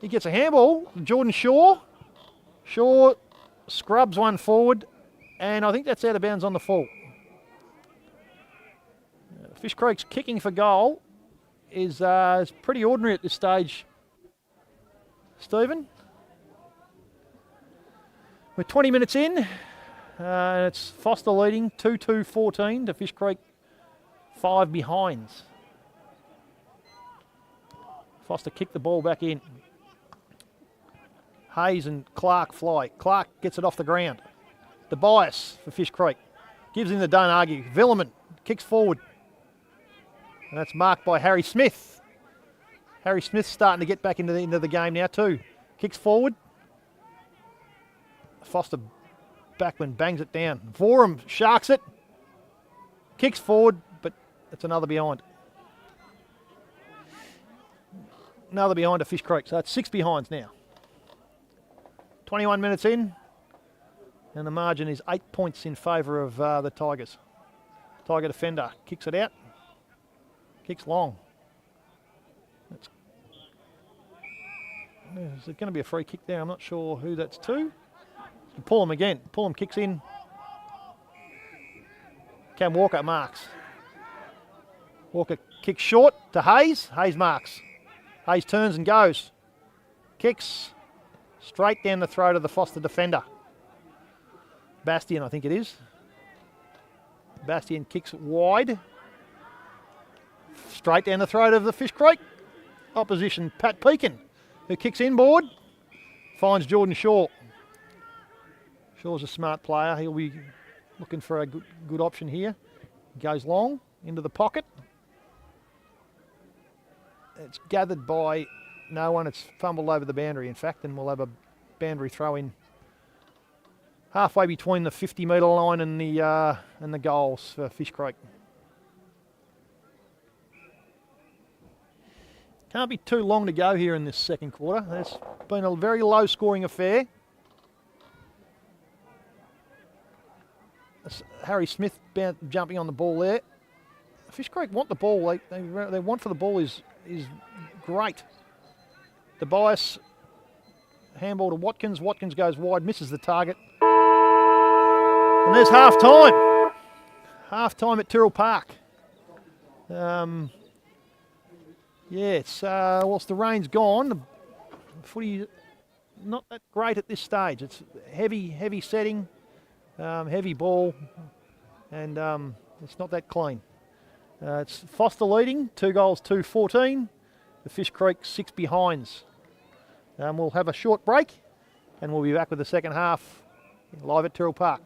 Speaker 1: He gets a handball. Jordan Shaw. Shaw scrubs one forward, and I think that's out of bounds on the full. Fish Creek's kicking for goal is pretty ordinary at this stage, Stephen. We're 20 minutes in. It's Foster leading 2-2-14 to Fish Creek 5 behinds. Foster kicked the ball back in. Hayes and Clark fly. Clark gets it off the ground. The bias for Fish Creek. Gives him the don't argue. Villeman kicks forward. And that's marked by Harry Smith. Harry Smith's starting to get back into the game now too. Kicks forward. Foster Backman bangs it down. Vorum sharks it. Kicks forward, but it's another behind. Another behind to Fish Creek. So that's 6 behinds now. 21 minutes in, and the margin is 8 points in favour of the Tigers. Tiger defender kicks it out. Kicks long. Is there going to be a free kick there? I'm not sure who that's to. Pullum again. Pullum kicks in. Cam Walker marks. Walker kicks short to Hayes. Hayes marks. Hayes turns and goes. Kicks straight down the throat of the Foster defender. Bastian, I think it is. Bastian kicks it wide. Straight down the throat of the Fish Creek opposition, Pat Pekin, who kicks inboard. Finds Jordan Shaw. Shaw's a smart player. He'll be looking for a good option here. Goes long into the pocket. It's gathered by no one. It's fumbled over the boundary, in fact, and we'll have a boundary throw in halfway between the 50-metre line and the goals for Fish Creek. Can't be too long to go here in this second quarter. It's been a very low-scoring affair. That's Harry Smith jumping on the ball there. Fish Creek want the ball. They want for the ball is great. The bias, handball to Watkins. Watkins goes wide, misses the target. And there's half-time. Half-time at Tyrrell Park. Yeah, it's whilst the rain's gone, the footy not that great at this stage. It's heavy setting, heavy ball, and it's not that clean. It's Foster leading, 2-2-14. The Fish Creek 6 behinds. We'll have a short break, and we'll be back with the second half live at Tyrrell Park.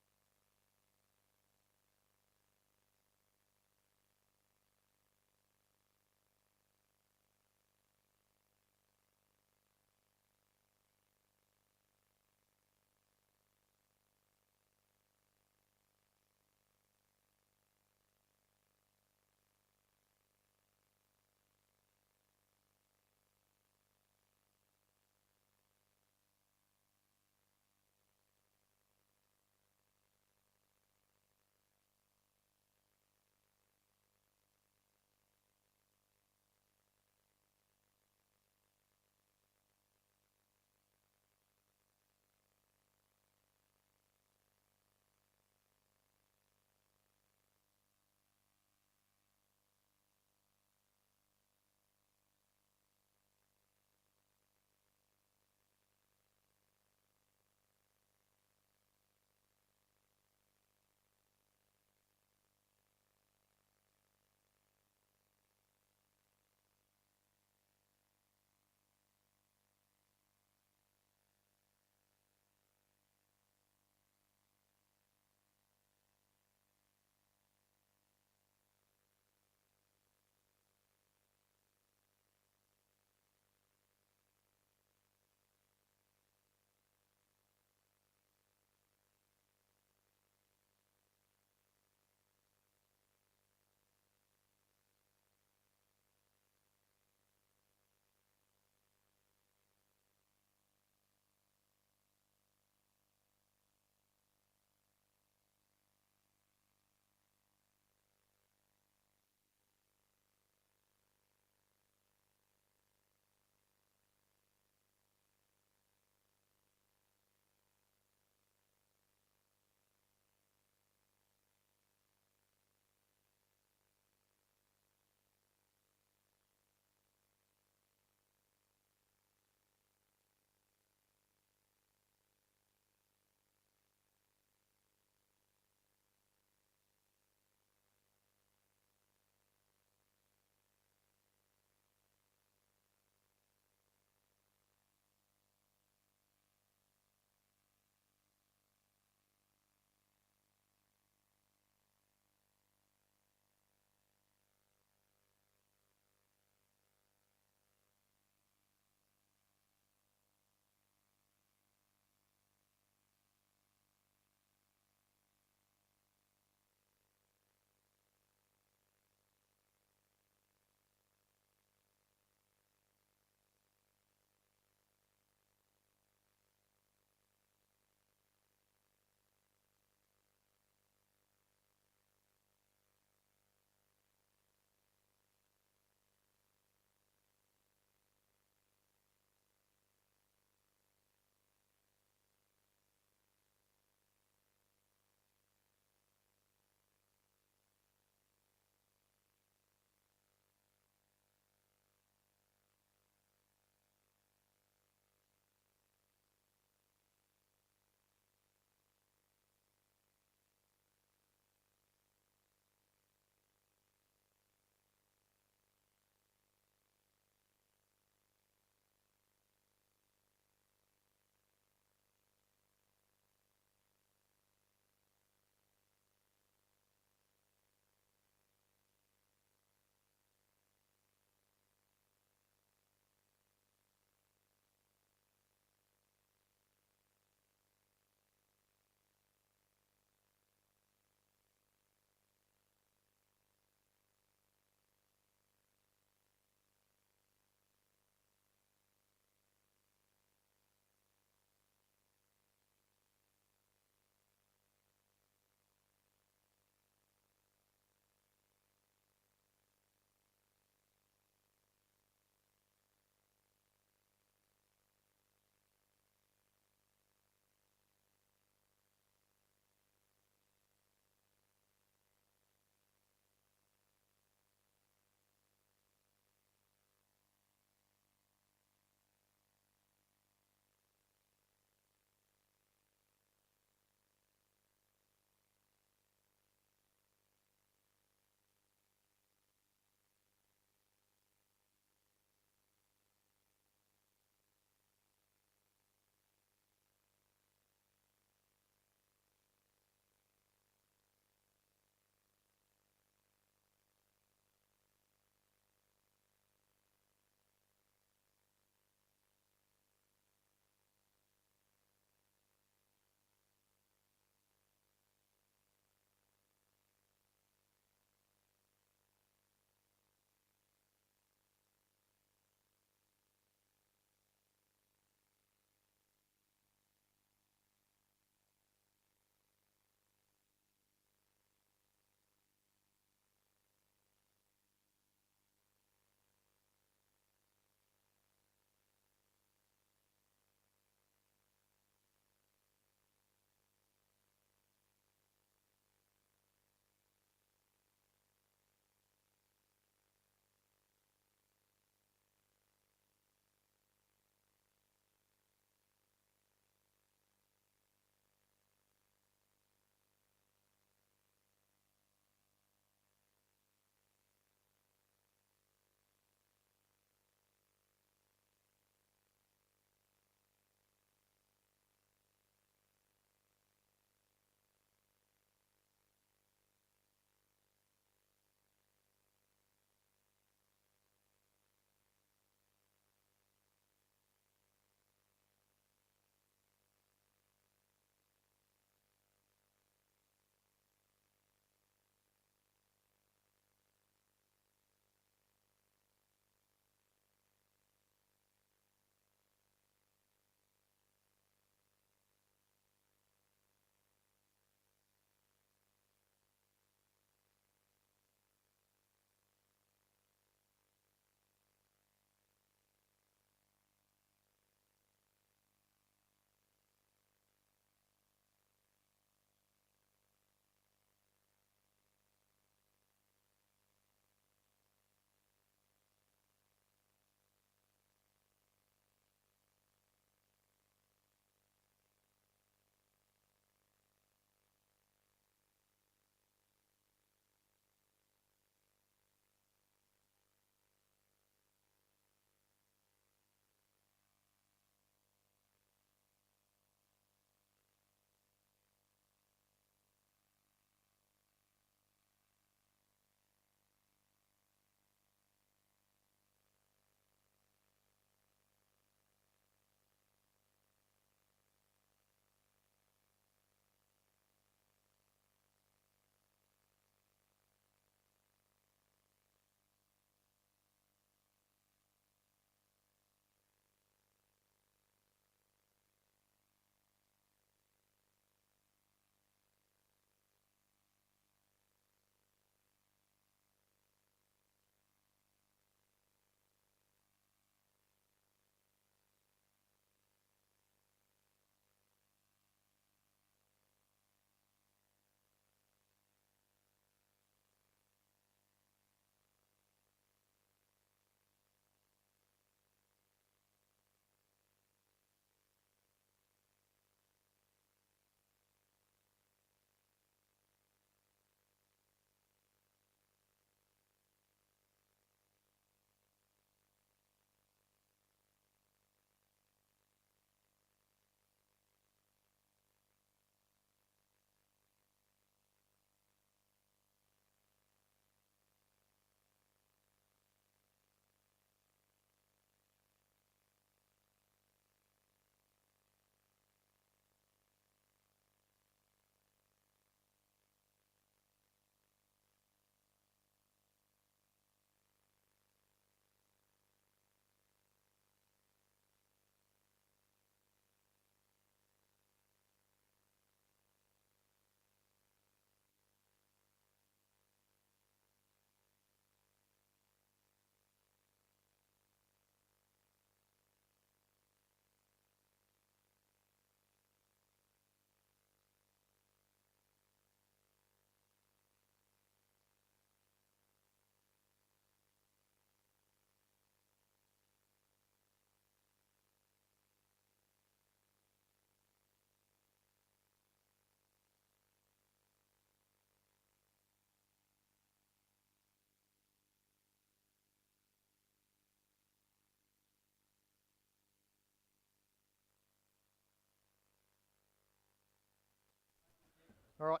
Speaker 1: All right.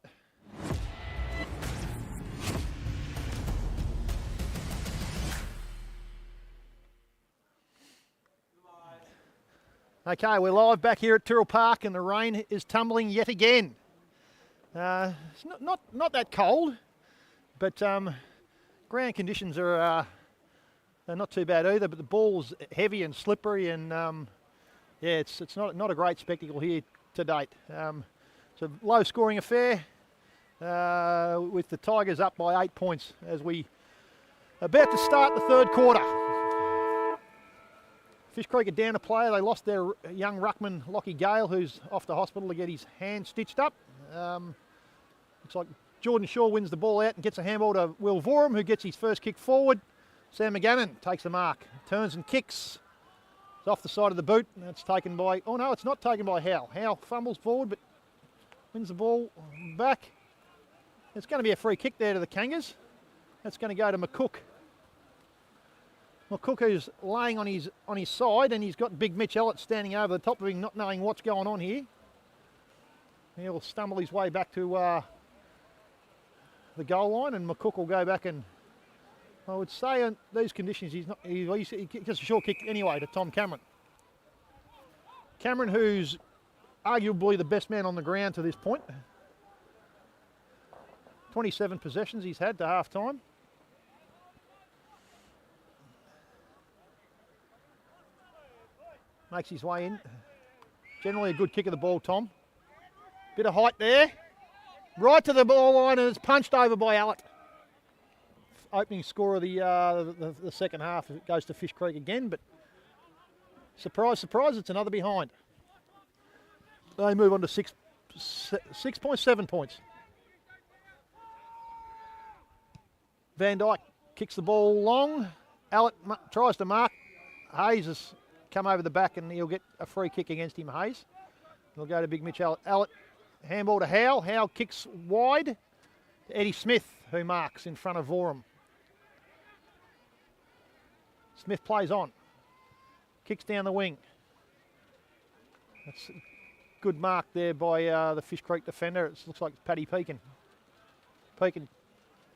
Speaker 1: Okay, we're live back here at Tyrrell Park and the rain is tumbling yet again. It's not that cold, but ground conditions are not too bad either, but the ball's heavy and slippery and yeah, it's not a great spectacle here to date. It's a low scoring affair with the Tigers up by 8 points as we about to start the third quarter. Fish Creek are down a player. They lost their young ruckman, Lockie Gale, who's off to hospital to get his hand stitched up. Looks like Jordan Shaw wins the ball out and gets a handball to Will Vorum, who gets his first kick forward. Sam McGannon takes the mark, turns and kicks. It's off the side of the boot. That's taken by, oh no, it's not taken by Howe. Howe fumbles forward, but wins the ball back. It's going to be a free kick there to the Kangas. That's going to go to McCook. McCook, who's laying on his side, and he's got big Mitch Ellett standing over the top of him, not knowing what's going on here. He'll stumble his way back to the goal line, and McCook will go back and, I would say in these conditions, he gets a short kick anyway to Tom Cameron. Cameron, who's arguably the best man on the ground to this point. 27 possessions he's had to half time. Makes his way in. Generally a good kick of the ball, Tom. Bit of height there. Right to the ball line, and it's punched over by Allett. Opening score of the second half. It goes to Fish Creek again, but surprise, surprise, it's another behind. They move on to 6.7 points. Van Dyke kicks the ball long. Allett tries to mark. Hayes has come over the back and he'll get a free kick against him, Hayes. He'll go to Big Mitch Allett. Allett, handball to Howe. Howe kicks wide to Eddie Smith, who marks in front of Vorum. Smith plays on. Kicks down the wing. That's a good mark there by the Fish Creek defender. It looks like it's Paddy Pekin. Pekin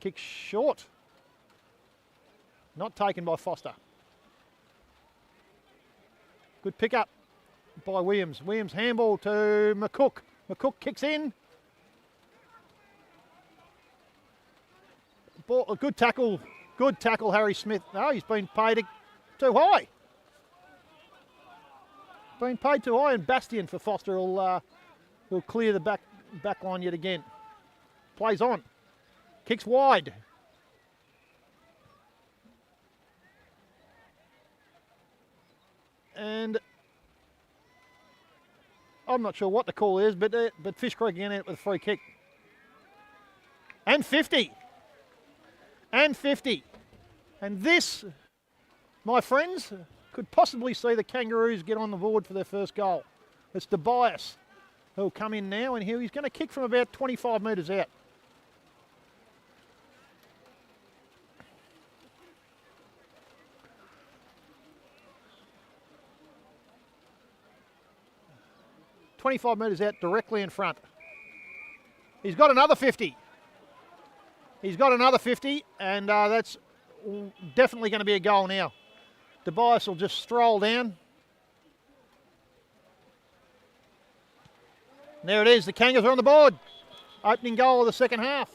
Speaker 1: kicks short. Not taken by Foster. Good pick up by Williams. Williams handball to McCook. McCook kicks in. Ball, a good tackle, Harry Smith. No, he's been paid too high. Been paid too high, and Bastian for Foster will clear the back line yet again. Plays on. Kicks wide. And I'm not sure what the call is, but Fish Creek again out with a free kick. And 50. And 50. And this, my friends, could possibly see the Kangaroos get on the board for their first goal. It's Tobias who'll come in now, and he's going to kick from about 25 metres out. .25 metres out, directly in front. He's got another 50. He's got another 50, and that's definitely going to be a goal now. Tobias will just stroll down. And there it is, the Kangas are on the board. Opening goal of the second half.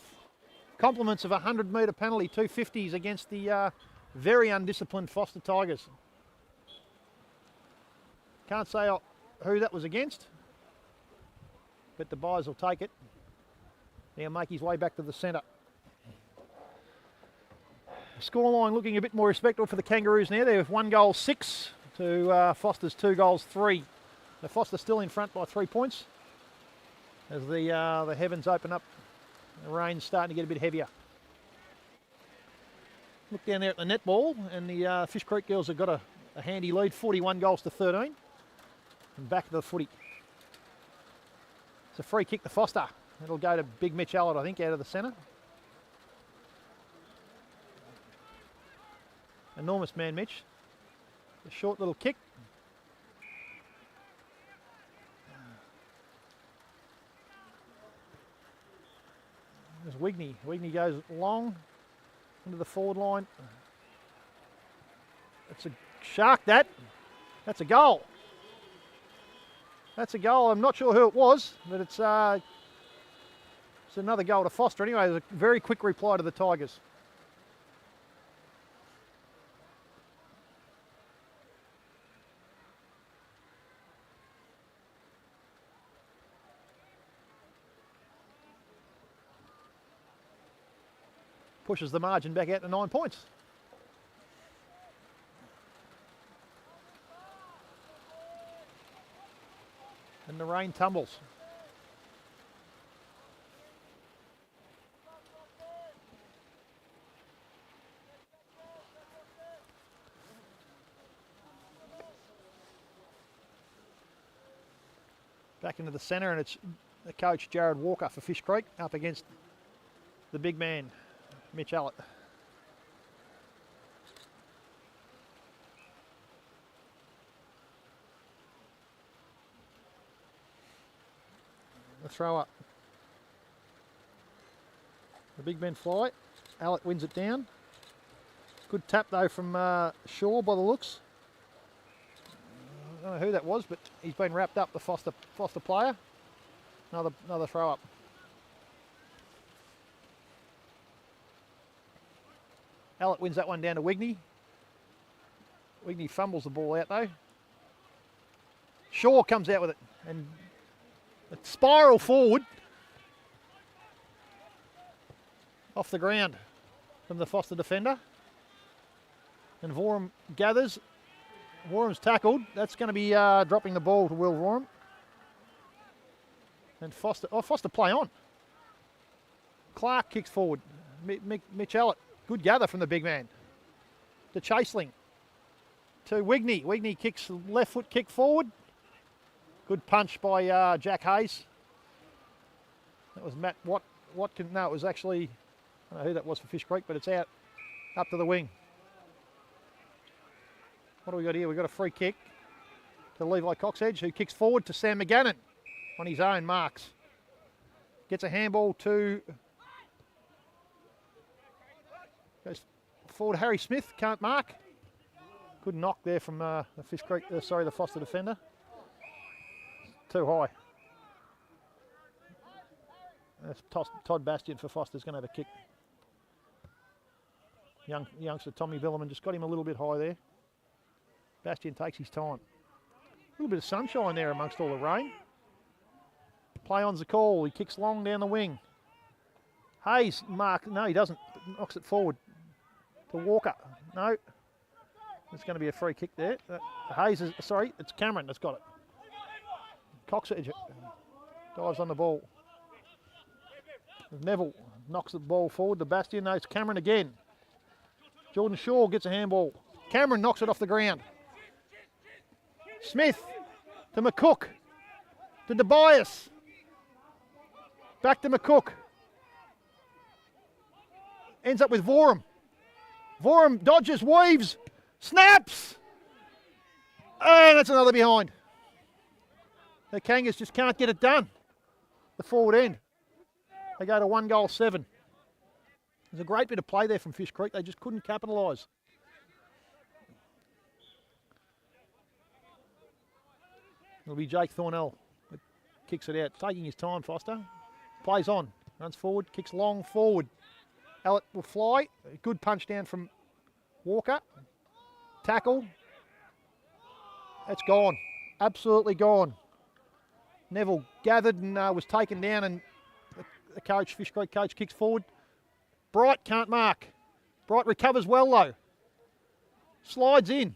Speaker 1: Compliments of a 100-metre penalty, 2 50s against the very undisciplined Foster Tigers. Can't say who that was against, but Tobias will take it. He'll make his way back to the centre. Scoreline looking a bit more respectable for the Kangaroos now. They have 1 goal 6 to Foster's 2 goals 3. So Foster still in front by 3 points as the heavens open up. The rain's starting to get a bit heavier. Look down there at the netball, and the Fish Creek girls have got a handy lead, 41 goals to 13. And back to the footy. It's a free kick to Foster. It'll go to Big Mitch Allett, I think, out of the centre. Enormous man, Mitch. A short little kick. There's Wigney. Wigney goes long into the forward line. It's a shark, that. That's a goal. That's a goal. I'm not sure who it was, but it's another goal to Foster. Anyway, there's a very quick reply to the Tigers. Pushes the margin back out to 9 points. And the rain tumbles. Back into the centre, and it's the coach Jared Walker for Fish Creek up against the big man, Mitch Allett. The throw up. The big men fly. Allett wins it down. Good tap though from Shaw by the looks. I don't know who that was, but he's been wrapped up, the Foster player. Another throw up. Allett wins that one down to Wigney. Wigney fumbles the ball out though. Shaw comes out with it and a spiral forward off the ground from the Foster defender. And Vorum gathers. Vorum's tackled. That's going to be dropping the ball to Will Vorum. And Foster play on. Clark kicks forward. Mitch Allett. Good gather from the big man. To Chaseling. To Wigney. Wigney kicks left foot kick forward. Good punch by Jack Hayes. That was Matt Watkins. No, it was actually, I don't know who that was for Fish Creek, but it's out up to the wing. What do we got here? We've got a free kick to Levi Coxedge, who kicks forward to Sam McGannon on his own marks. Gets a handball to, goes forward Harry Smith, can't mark. Good knock there from the the Foster defender. Too high. That's Todd Bastian for Foster's going to have a kick. Youngster Tommy Billerman just got him a little bit high there. Bastian takes his time. A little bit of sunshine there amongst all the rain. Play on's the call. He kicks long down the wing. Hayes mark. No, he doesn't. Knocks it forward to Walker. No. There's going to be a free kick there. Hayes is, sorry, it's Cameron that's got it. Coxedge dives on the ball. Neville knocks the ball forward to Bastian. No, it's Cameron again. Jordan Shaw gets a handball. Cameron knocks it off the ground. Smith to McCook. To DeBias. Back to McCook. Ends up with Vorum. Vorum dodges, weaves, snaps. And that's another behind. The Kangas just can't get it done. The forward end. They go to 1-7. There's a great bit of play there from Fish Creek. They just couldn't capitalise. It'll be Jake Thornell that kicks it out. Taking his time, Foster. Plays on. Runs forward. Kicks long forward. Allett will fly. A good punch down from Walker. Tackle. That's gone. Absolutely gone. Neville gathered and was taken down, and the coach, Fish Creek coach, kicks forward. Bright can't mark. Bright recovers well though. Slides in.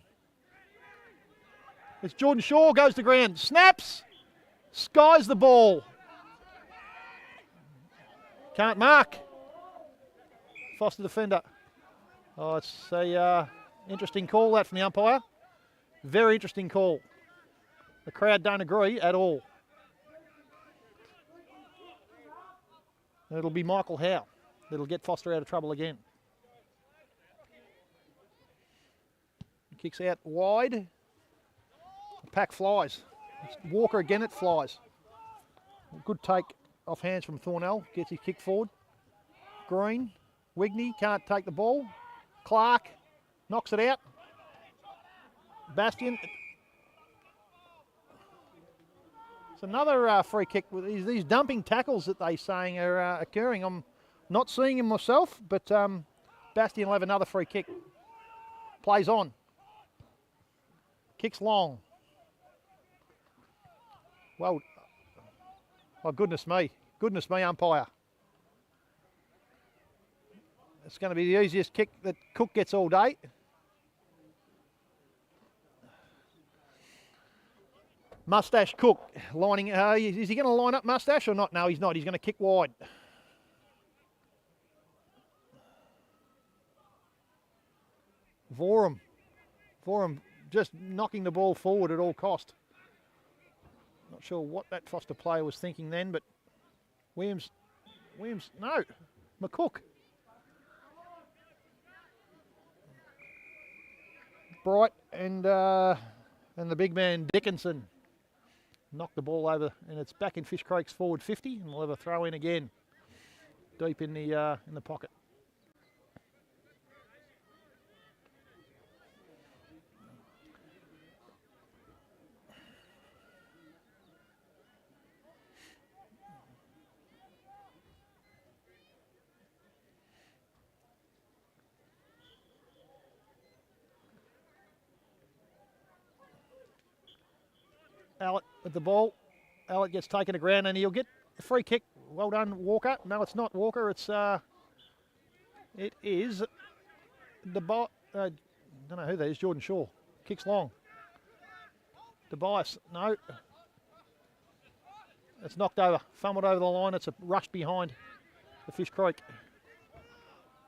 Speaker 1: It's Jordan Shaw, goes to ground. Snaps. Skies the ball. Can't mark. Foster defender. Oh, it's a interesting call that from the umpire. Very interesting call. The crowd don't agree at all. It'll be Michael Howe that'll get Foster out of trouble again. Kicks out wide. The pack flies. It's Walker again, it flies. Good take off hands from Thornell. Gets his kick forward. Green. Wigney can't take the ball. Clark knocks it out. Bastian. It's another free kick with these dumping tackles that they're saying are occurring. I'm not seeing them myself, but Bastian will have another free kick. Plays on. Kicks long. Well, oh goodness me, umpire. It's going to be the easiest kick that Cook gets all day. Mustache Cook lining. Is he going to line up Mustache or not? No, he's not. He's going to kick wide. Vorum just knocking the ball forward at all cost. Not sure what that Foster player was thinking then, but Williams, no, McCook. Bright and the big man Dickinson knocked the ball over, and it's back in Fish Creek's forward 50, and we'll have a throw in again, deep in the pocket. Allett with the ball. Allett gets taken to ground and he'll get a free kick. Well done, Walker. No, it's not Walker. It is the bot. I don't know who that is. Jordan Shaw kicks long. Tobias, no. It's knocked over, fumbled over the line. It's a rush behind the Fish Creek.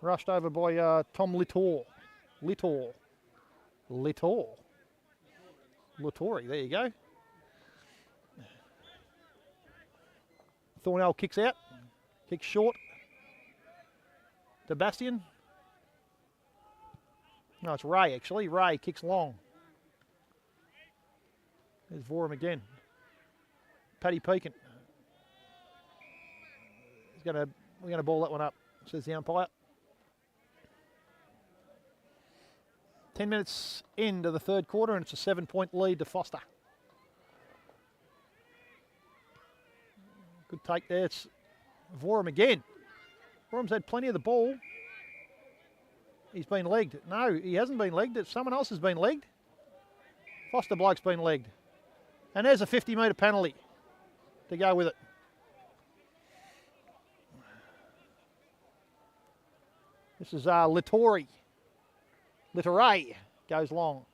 Speaker 1: Rushed over by Tom Littori, there you go. Thornell kicks out, kicks short to Bastian. No, it's Ray actually. Ray kicks long. There's Vorum again. Paddy Pekin. We're going to ball that one up, says the umpire. 10 minutes into the third quarter, and it's a 7-point lead to Foster. Good take there. It's Vorum again. Vorum's had plenty of the ball. He's been legged. No, he hasn't been legged. Someone else has been legged. Foster bloke's been legged. And there's a 50-metre penalty to go with it. This is Littori goes long.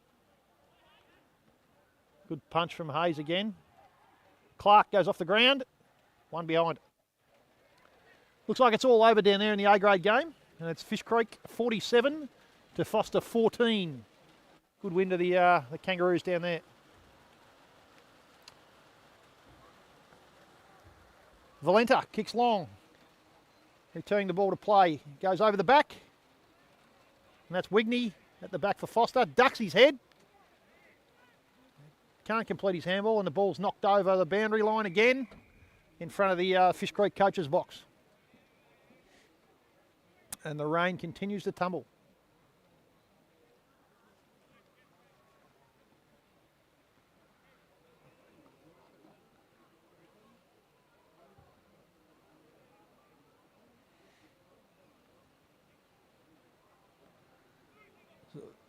Speaker 1: Good punch from Hayes again. Clark goes off the ground. One behind. Looks like it's all over down there in the A-grade game. And it's Fish Creek 47 to Foster 14. Good win to the Kangaroos down there. Valenta kicks long. Returning the ball to play. Goes over the back. And that's Wigney at the back for Foster. Ducks his head. Can't complete his handball, and the ball's knocked over the boundary line again in front of the Fish Creek coach's box. And the rain continues to tumble.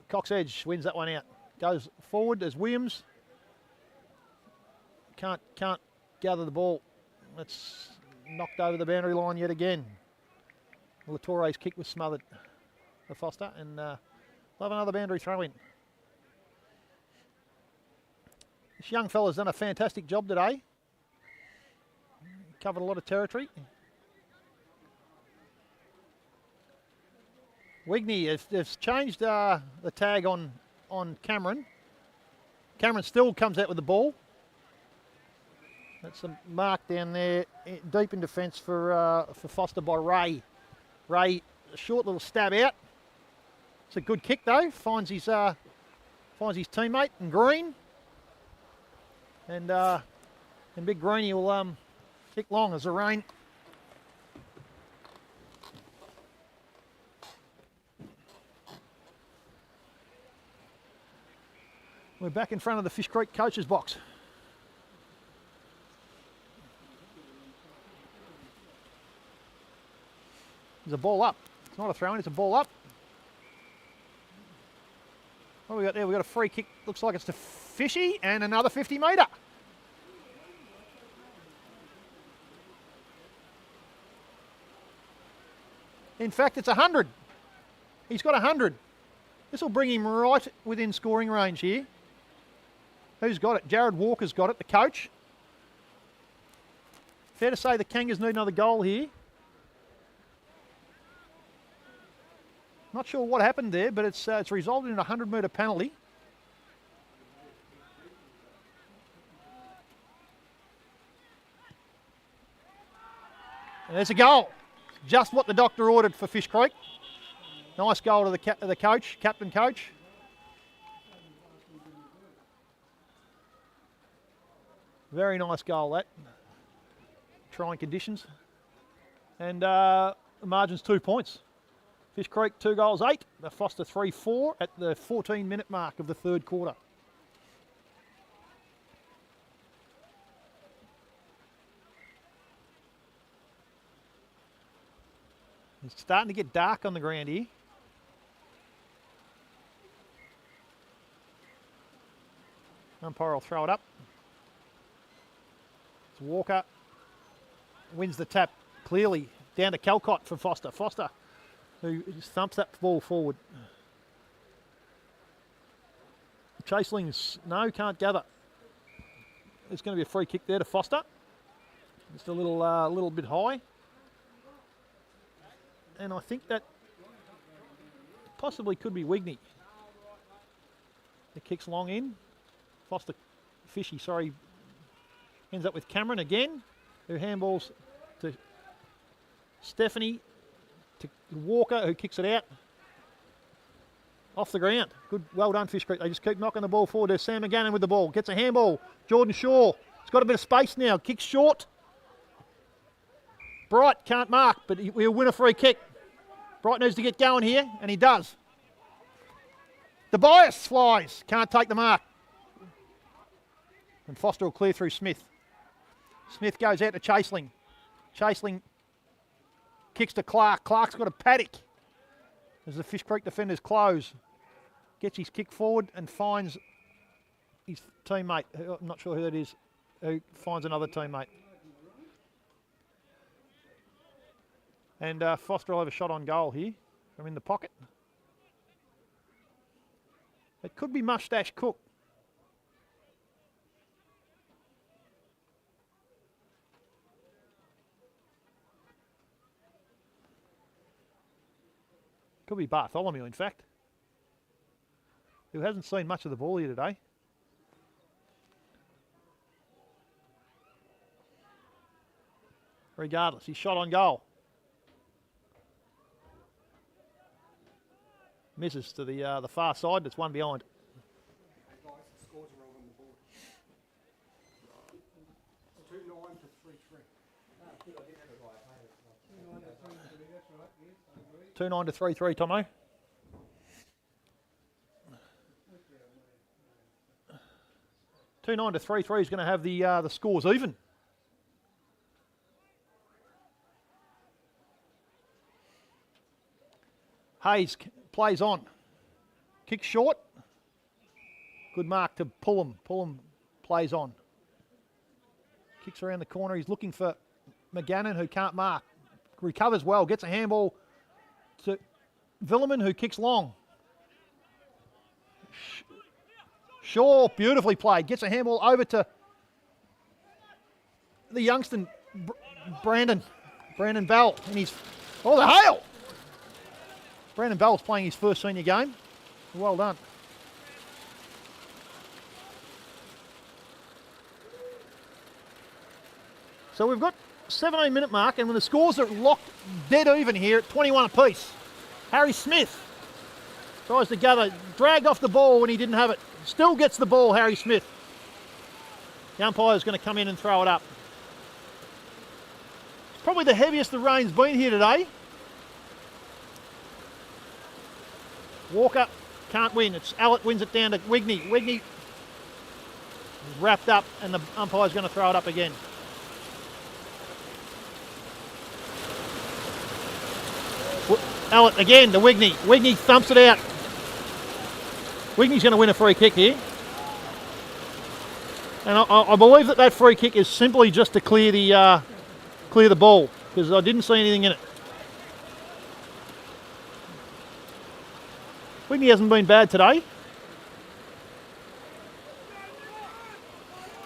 Speaker 1: Cox Edge wins that one out. Goes forward as Williams. Can't gather the ball. It's knocked over the boundary line yet again. Littori's kick was smothered for Foster, and we'll have another boundary throw in. This young fella's done a fantastic job today. Covered a lot of territory. Wigney has changed the tag on Cameron. Cameron still comes out with the ball. That's a mark down there, deep in defence for Foster by Ray. Ray, a short little stab out. It's a good kick though. Finds his teammate in Green, and Big Greeny will kick long as the rain We're back in front of the Fish Creek coach's box. There's a ball up. It's not a throw-in, it's a ball up. What have we got there? We've got a free kick. Looks like it's to Fishy and another 50 metre. In fact, it's 100. He's got 100. This will bring him right within scoring range here. Who's got it? Jared Walker's got it, the coach. Fair to say the Kangas need another goal here. Not sure what happened there, but it's resulted in a 100-metre penalty. And there's a goal. Just what the doctor ordered for Fish Creek. Nice goal to the coach, captain coach. Very nice goal that. Trying conditions. And the margin's 2 points. Fish Creek 2 goals 8. The Foster 3-4 at the 14-minute mark of the third quarter. It's starting to get dark on the ground here. Umpire will throw it up. It's Walker. Wins the tap clearly. Down to Calcott for Foster. Foster, who just thumps that ball forward. Chaseling's, no, can't gather. There's going to be a free kick there to Foster. Just a little bit high. And I think that possibly could be Wigney. The kick's long in. Foster, Fishy, sorry, ends up with Cameron again, who handballs to Stephanie, to Walker, who kicks it out. Off the ground. Good, well done, Fish Creek. They just keep knocking the ball forward. There's Sam McGannon with the ball. Gets a handball. Jordan Shaw. He's got a bit of space now. Kicks short. Bright can't mark, but he'll win a free kick. Bright needs to get going here, and he does. The bias flies. Can't take the mark. And Foster will clear through Smith. Smith goes out to Chaseling. Chaseling kicks to Clark. Clark's got a paddock as the Fish Creek defenders close. Gets his kick forward and finds his teammate. I'm not sure who that is, who finds another teammate. And Foster will have a shot on goal here from in the pocket. It could be Mustache Cook. Could be Bartholomew, in fact, who hasn't seen much of the ball here today. Regardless, he's shot on goal. Misses to the far side. That's one behind.
Speaker 2: Scores are on the board. 2-9 to 3-3.
Speaker 1: 2-9 to 3-3, Tomo. Two 9 to 3-3 is going to have the scores even. Hayes plays on. Kick short. Good mark to Pullum. Pullum plays on. Kicks around the corner. He's looking for McGannon, who can't mark. Recovers well. Gets a handball to Villeman, who kicks long. Shaw, beautifully played. Gets a handball over to the youngster, Brandon Bell. And he's, oh, the hail! Brandon Bell's playing his first senior game. Well done. So we've got 17-minute mark, and when the scores are locked dead even here at 21 apiece. Harry Smith tries to gather, dragged off the ball when he didn't have it. Still gets the ball, Harry Smith. The umpire's going to come in and throw it up. It's probably the heaviest the rain's been here today. Walker can't win. It's Allett wins it down to Wigney. Wigney wrapped up, and the umpire's going to throw it up again. Allett again to Wigney. Wigney thumps it out. Wigney's going to win a free kick here. And I believe that free kick is simply just to clear the ball, because I didn't see anything in it. Wigney hasn't been bad today.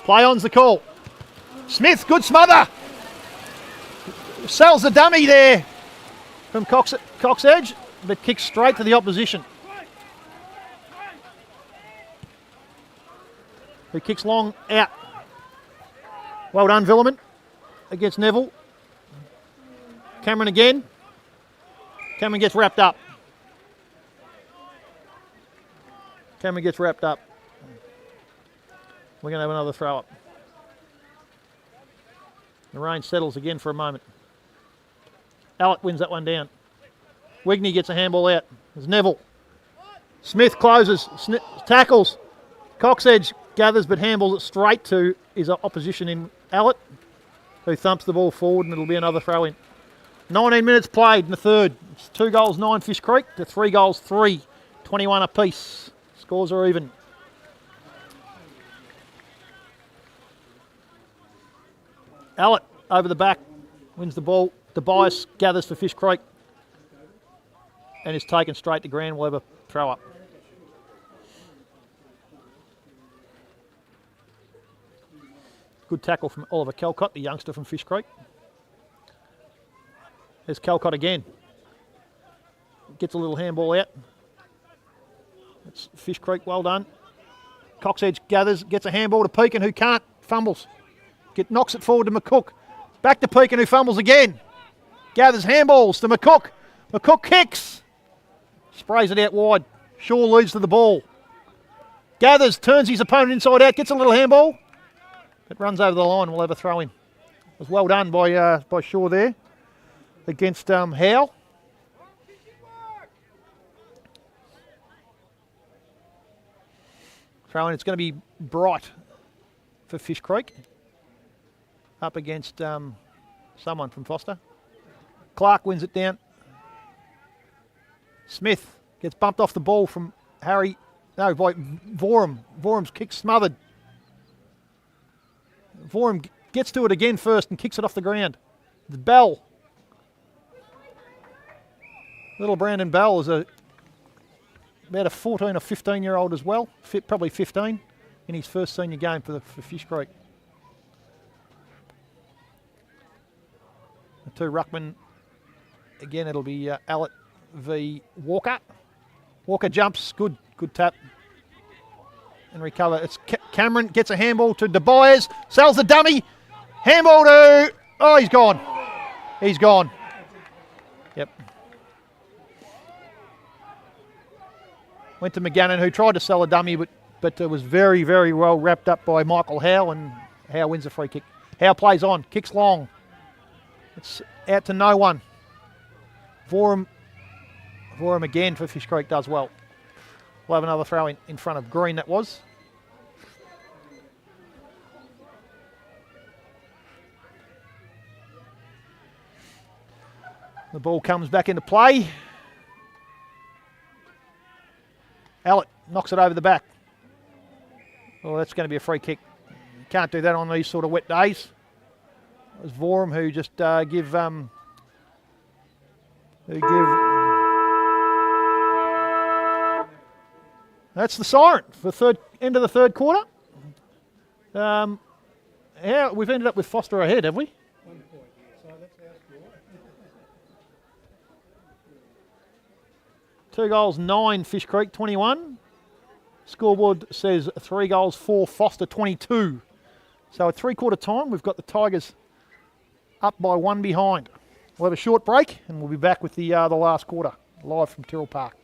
Speaker 1: Play on's the call. Smith, good smother. Sells the dummy there from Cox Edge, but kicks straight to the opposition. Who kicks long out. Well done, Villeman, against Neville. Cameron again. Cameron gets wrapped up. Cameron gets wrapped up. We're going to have another throw up. The rain settles again for a moment. Allett wins that one down. Wigney gets a handball out. There's Neville. Smith closes, tackles. Coxedge gathers but handballs it straight to his opposition in Allett, who thumps the ball forward, and it'll be another throw in. 19 minutes played in the third. It's 2 goals 9 Fish Creek to 3 goals 3. 21 apiece. Scores are even. Allett over the back, wins the ball. Tobias gathers for Fish Creek and is taken straight to ground. We'll have a throw up. Good tackle from Oliver Calcott, the youngster from Fish Creek. There's Calcott again. Gets a little handball out. It's Fish Creek, well done. Coxedge gathers, gets a handball to Pekin, who can't, fumbles. Knocks it forward to McCook. Back to Pekin, who fumbles again. Gathers handballs to McCook. McCook kicks. Sprays it out wide. Shaw leads to the ball. Gathers, turns his opponent inside out, gets a little handball. It runs over the line. We'll have a throw in. It was well done by Shaw there against Howe. Throw in. It's going to be Bright for Fish Creek. Up against someone from Foster. Clark wins it down. Smith gets bumped off the ball from by Vorum. Vorum's kick smothered. Vorum gets to it again first and kicks it off the ground. It's Bell. Little Brandon Bell is about a 14 or 15-year-old as well, probably 15, in his first senior game for Fish Creek. The two ruckmen, again it'll be Allett v Walker. Walker jumps, good tap. And recover. It's Cameron gets a handball to De Boers, sells the dummy, handball to, oh, he's gone. He's gone. Yep. Went to McGannon, who tried to sell a dummy, but was very, very well wrapped up by Michael Howe, and Howe wins the free kick. Howe plays on, kicks long. It's out to no one. Vorum again for Fish Creek does well. We'll have another throw in front of Green, that was. The ball comes back into play. Allett knocks it over the back. Well, that's going to be a free kick. Can't do that on these sort of wet days. It was Vorum who just give. That's the siren for end of the third quarter. We've ended up with Foster ahead, have we?
Speaker 2: 1 point. So that's our score.
Speaker 1: 2 goals 9 Fish Creek 21. Scoreboard says 3 goals 4 Foster 22. So at 3/4 time, we've got the Tigers up by 1 behind. We'll have a short break and we'll be back with the last quarter live from Tyrrell Park.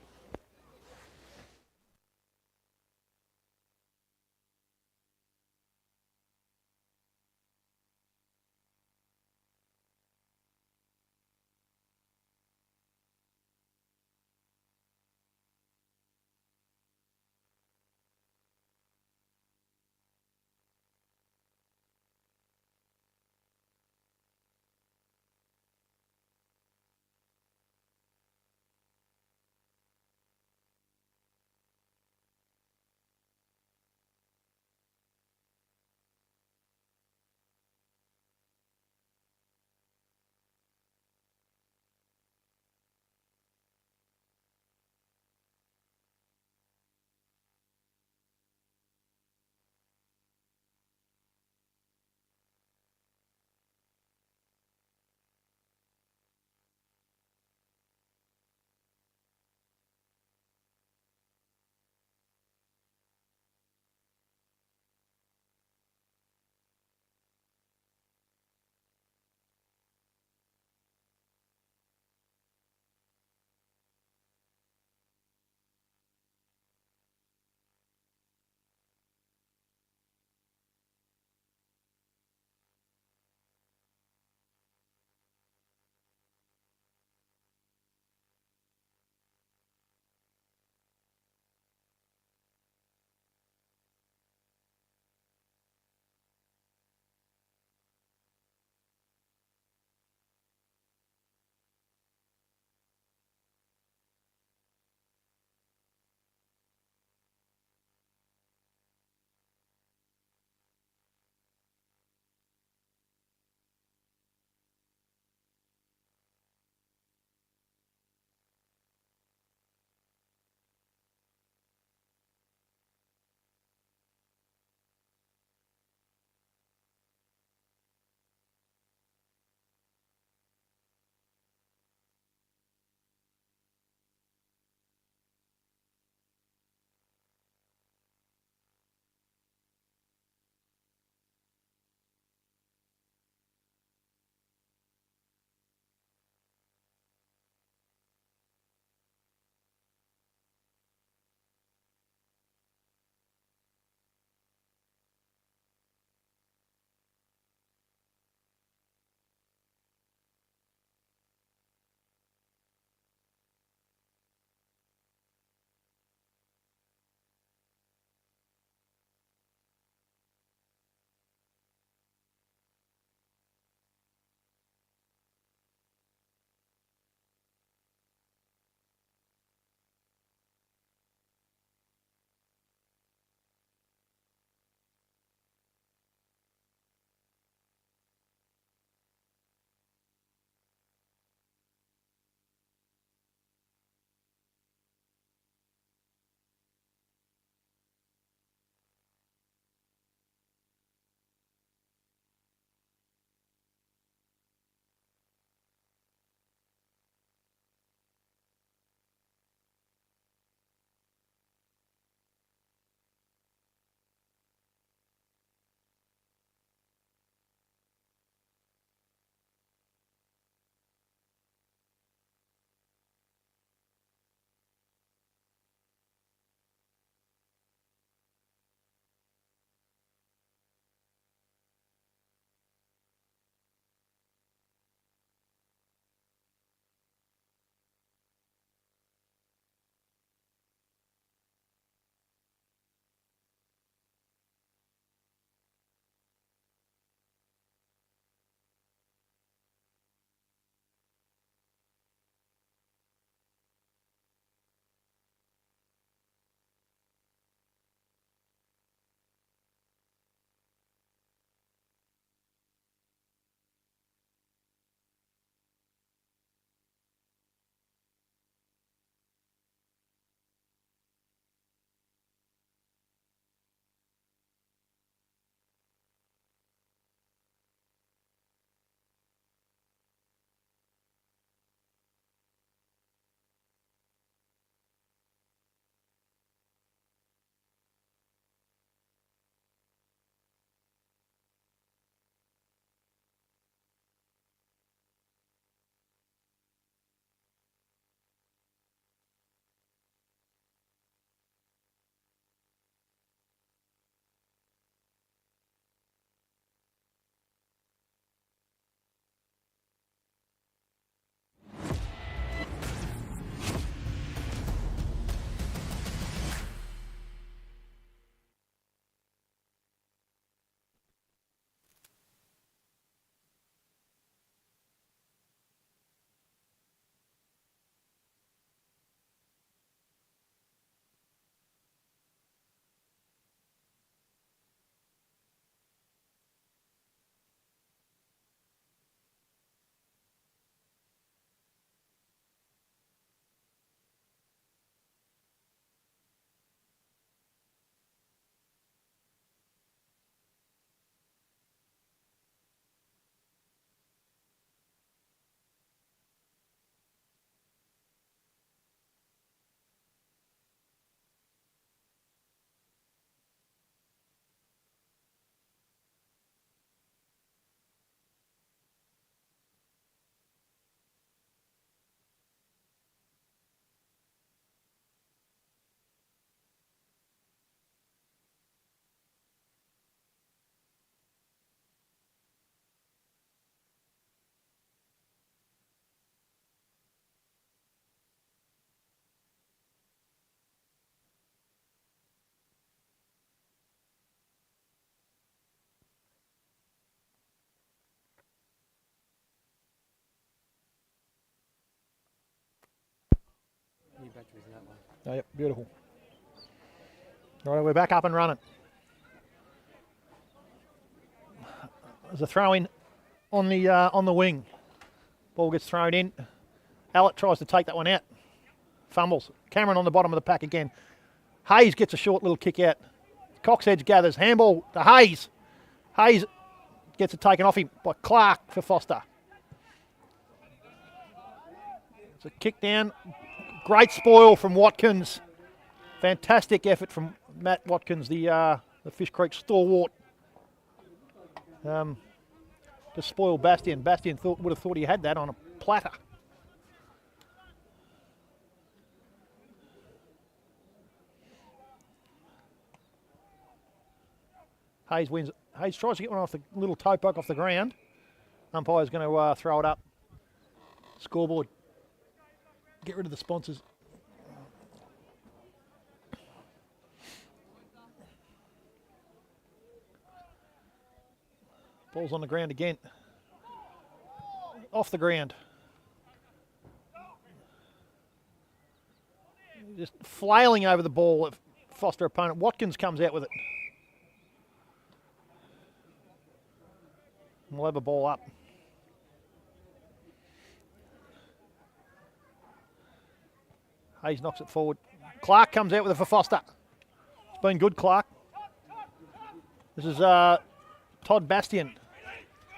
Speaker 3: new batteries in that one.
Speaker 1: Oh, yep, beautiful. Right, we're back up and running. There's a throw in on the wing. Ball gets thrown in. Allett tries to take that one out. Fumbles. Cameron on the bottom of the pack again. Hayes gets a short little kick out. Coxedge gathers. Handball to Hayes. Hayes gets it taken off him by Clark for Foster. It's a kick down. Great spoil from Watkins. Fantastic effort from Matt Watkins, the Fish Creek stalwart. To spoil Bastian. Bastian would have thought he had that on a platter. Hayes wins. Hayes tries to get one off the little toe poke off the ground. Umpire's going to throw it up. Scoreboard. Get rid of the sponsors. Ball's on the ground again. Off the ground. Just flailing over the ball at Foster opponent. Watkins comes out with it. We'll have a ball up. Hayes knocks it forward. Clark comes out with it for Foster. It's been good, Clark. This is Todd Bastian.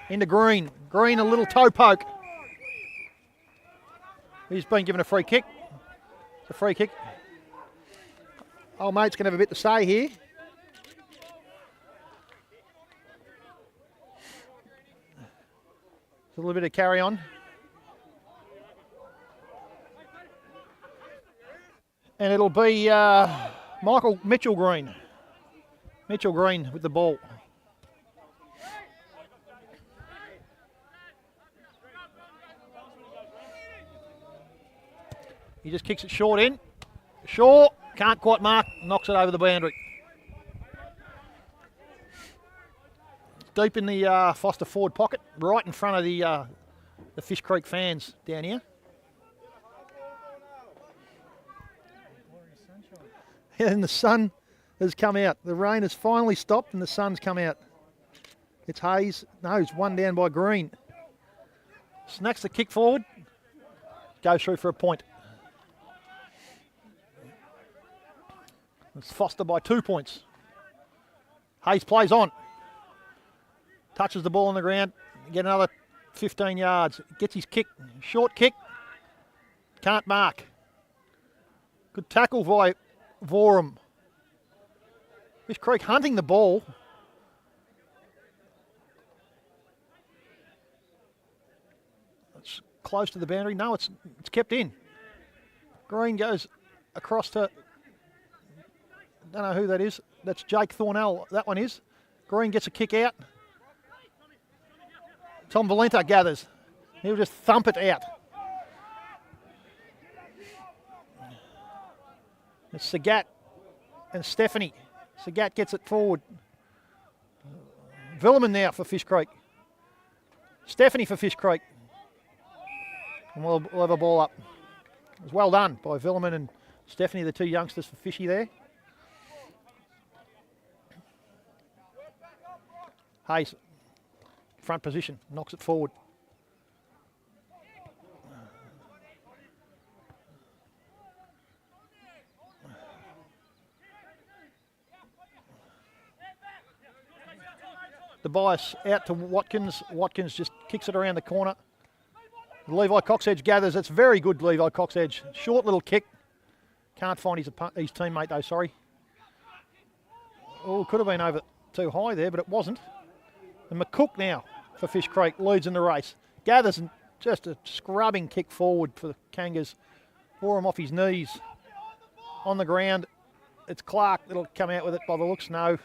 Speaker 1: Into Green. Green, a little toe poke. He's been given a free kick. It's a free kick. Old mate's going to have a bit to say here. A little bit of carry on. And it'll be Mitchell Green. Mitchell Green with the ball. He just kicks it short in. Short, can't quite mark, knocks it over the boundary. Deep in the Foster forward pocket, right in front of the Fish Creek fans down here. And the sun has come out. The rain has finally stopped and the sun's come out. It's Hayes. No, it's one down by Green. Snacks the kick forward. Goes through for a point. It's Foster by 2 points. Hayes plays on. Touches the ball on the ground. Get another 15 yards. Gets his kick. Short kick. Can't mark. Good tackle by Vorum. Fish Creek hunting the ball. It's close to the boundary. No, it's kept in. Green goes across to, don't know who that is. That's Jake Thornell. That one is. Green gets a kick out. Tom Valenta gathers. He'll just thump it out. It's Sagat and Stephanie. Sagat gets it forward. Villeman now for Fish Creek. Stephanie for Fish Creek. And we'll have a ball up. It was well done by Villeman and Stephanie, the two youngsters for Fishy there. Hayes, front position, knocks it forward. The bias out to Watkins. Watkins just kicks it around the corner. Levi Coxedge gathers. It's very good, Levi Coxedge. Short little kick. Can't find his teammate though, sorry. Oh, could have been over too high there, but it wasn't. And McCook now for Fish Creek leads in the race. Gathers and just a scrubbing kick forward for the Kangas. Bore him off his knees. On the ground, it's Clark that'll come out with it by the looks. No,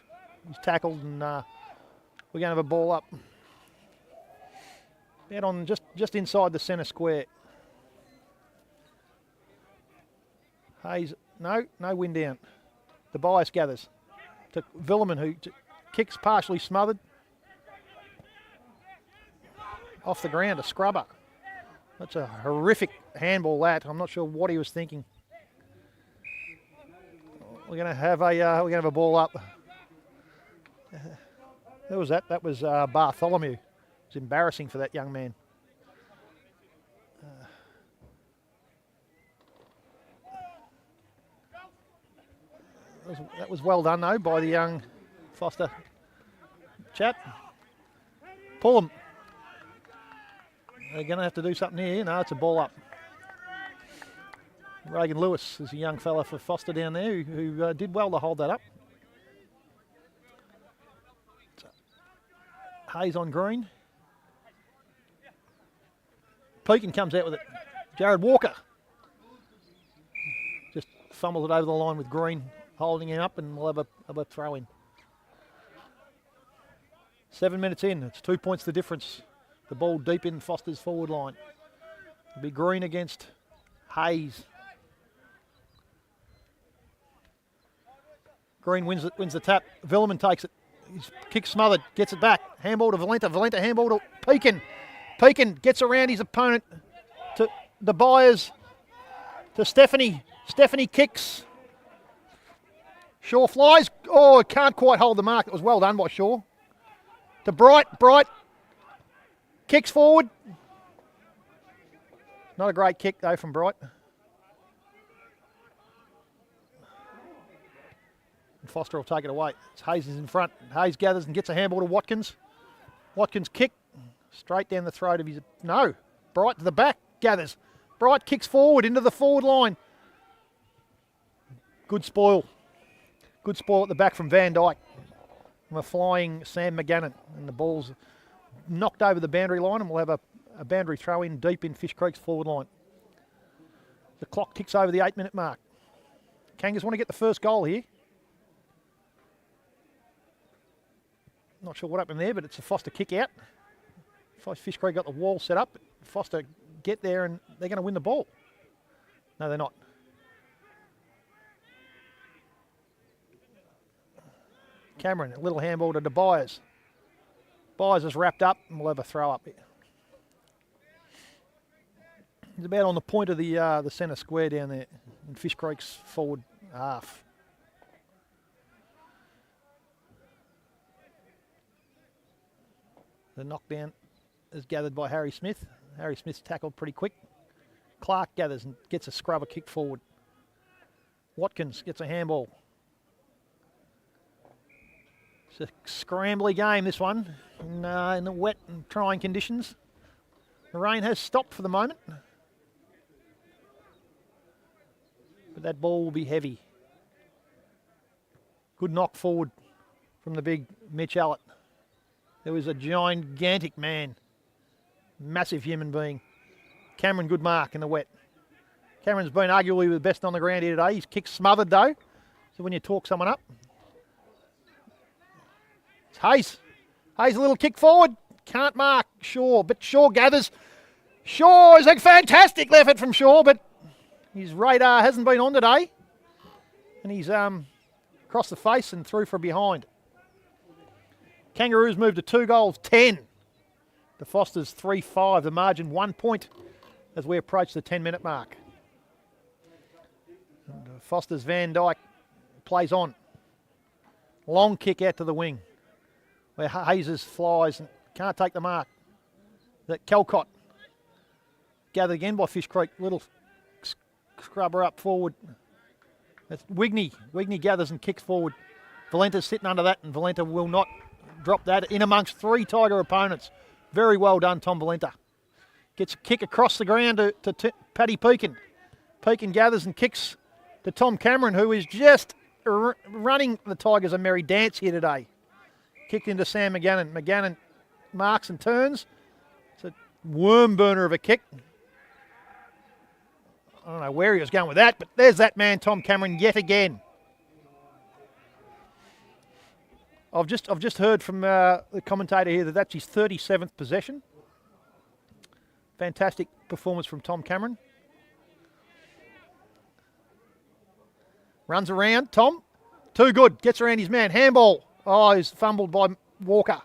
Speaker 1: he's tackled and we're going to have a ball up. Out on just inside the centre square. Hayes, no wind down. The bias gathers to Villeman, who kicks partially smothered. Off the ground, a scrubber. That's a horrific handball, that. I'm not sure what he was thinking. we're going to have a ball up. Who was that? That was Bartholomew. It was embarrassing for that young man. That was well done though by the young Foster chap. Pull them. They're going to have to do something here. No, it's a ball up. Reagan Lewis is a young fella for Foster down there who did well to hold that up. Hayes on green. Pekin comes out with it. Jared Walker just fumbles it over the line with Green holding him up, and we'll have a throw in. 7 minutes in, it's 2 points the difference. The ball deep in Foster's forward line. It'll be Green against Hayes. Green wins the tap. Villeman takes it. His kick smothered, gets it back. Handball to Valenta. Valenta handball to Pekin. Pekin gets around his opponent to the Byers. To Stephanie. Stephanie kicks. Shaw flies. Oh, it can't quite hold the mark. It was well done by Shaw. To Bright. Bright kicks forward. Not a great kick though from Bright. Foster will take it away. It's Hayes is in front. Hayes gathers and gets a handball to Watkins. Watkins kick straight down the throat of his... No. Bright to the back. Gathers. Bright kicks forward into the forward line. Good spoil. Good spoil at the back from Van Dyke. From a flying Sam McGannon. And the ball's knocked over the boundary line, and we'll have a boundary throw in deep in Fish Creek's forward line. The clock ticks over the 8-minute mark. Kangas want to get the first goal here. Not sure what happened there, but it's a Foster kick out. Fish Creek got the wall set up. Foster get there and they're going to win the ball. No, they're not. Cameron, a little handball to Byers. Byers is wrapped up and we'll have a throw up here. He's about on the point of the centre square down there in Fish Creek's forward half. The knockdown is gathered by Harry Smith. Harry Smith's tackled pretty quick. Clark gathers and gets a scrubber kick forward. Watkins gets a handball. It's a scrambly game, this one, in the wet and trying conditions. The rain has stopped for the moment. But that ball will be heavy. Good knock forward from the big Mitch Allett. There was a gigantic man, massive human being. Cameron, good mark in the wet. Cameron's been arguably the best on the ground here today. His kick's smothered though, so when you talk someone up. It's Hayes. Hayes, a little kick forward. Can't mark Shaw, but Shaw gathers. Shaw is a fantastic effort from Shaw, but his radar hasn't been on today. And he's across the face and through for behind. Kangaroos moved to 2 goals, 10. The Foster's 3-5. The margin 1 point as we approach the 10-minute mark. And Foster's Van Dyke plays on. Long kick out to the wing where Hayes flies and can't take the mark. That Calcott gathered again by Fish Creek. Little scrubber up forward. That's Wigney. Wigney gathers and kicks forward. Valenta's sitting under that, and Valenta will not drop that in amongst 3 Tiger opponents. Very well done, Tom Valenta. Gets a kick across the ground to Paddy Pekin. Pekin gathers and kicks to Tom Cameron, who is just running the Tigers a merry dance here today. Kicked into Sam McGannon. McGannon marks and turns. It's a worm burner of a kick. I don't know where he was going with that, but there's that man, Tom Cameron, yet again. I've just heard from the commentator here that that's his 37th possession. Fantastic performance from Tom Cameron. Runs around, Tom. Too good. Gets around his man. Handball. Oh, he's fumbled by Walker.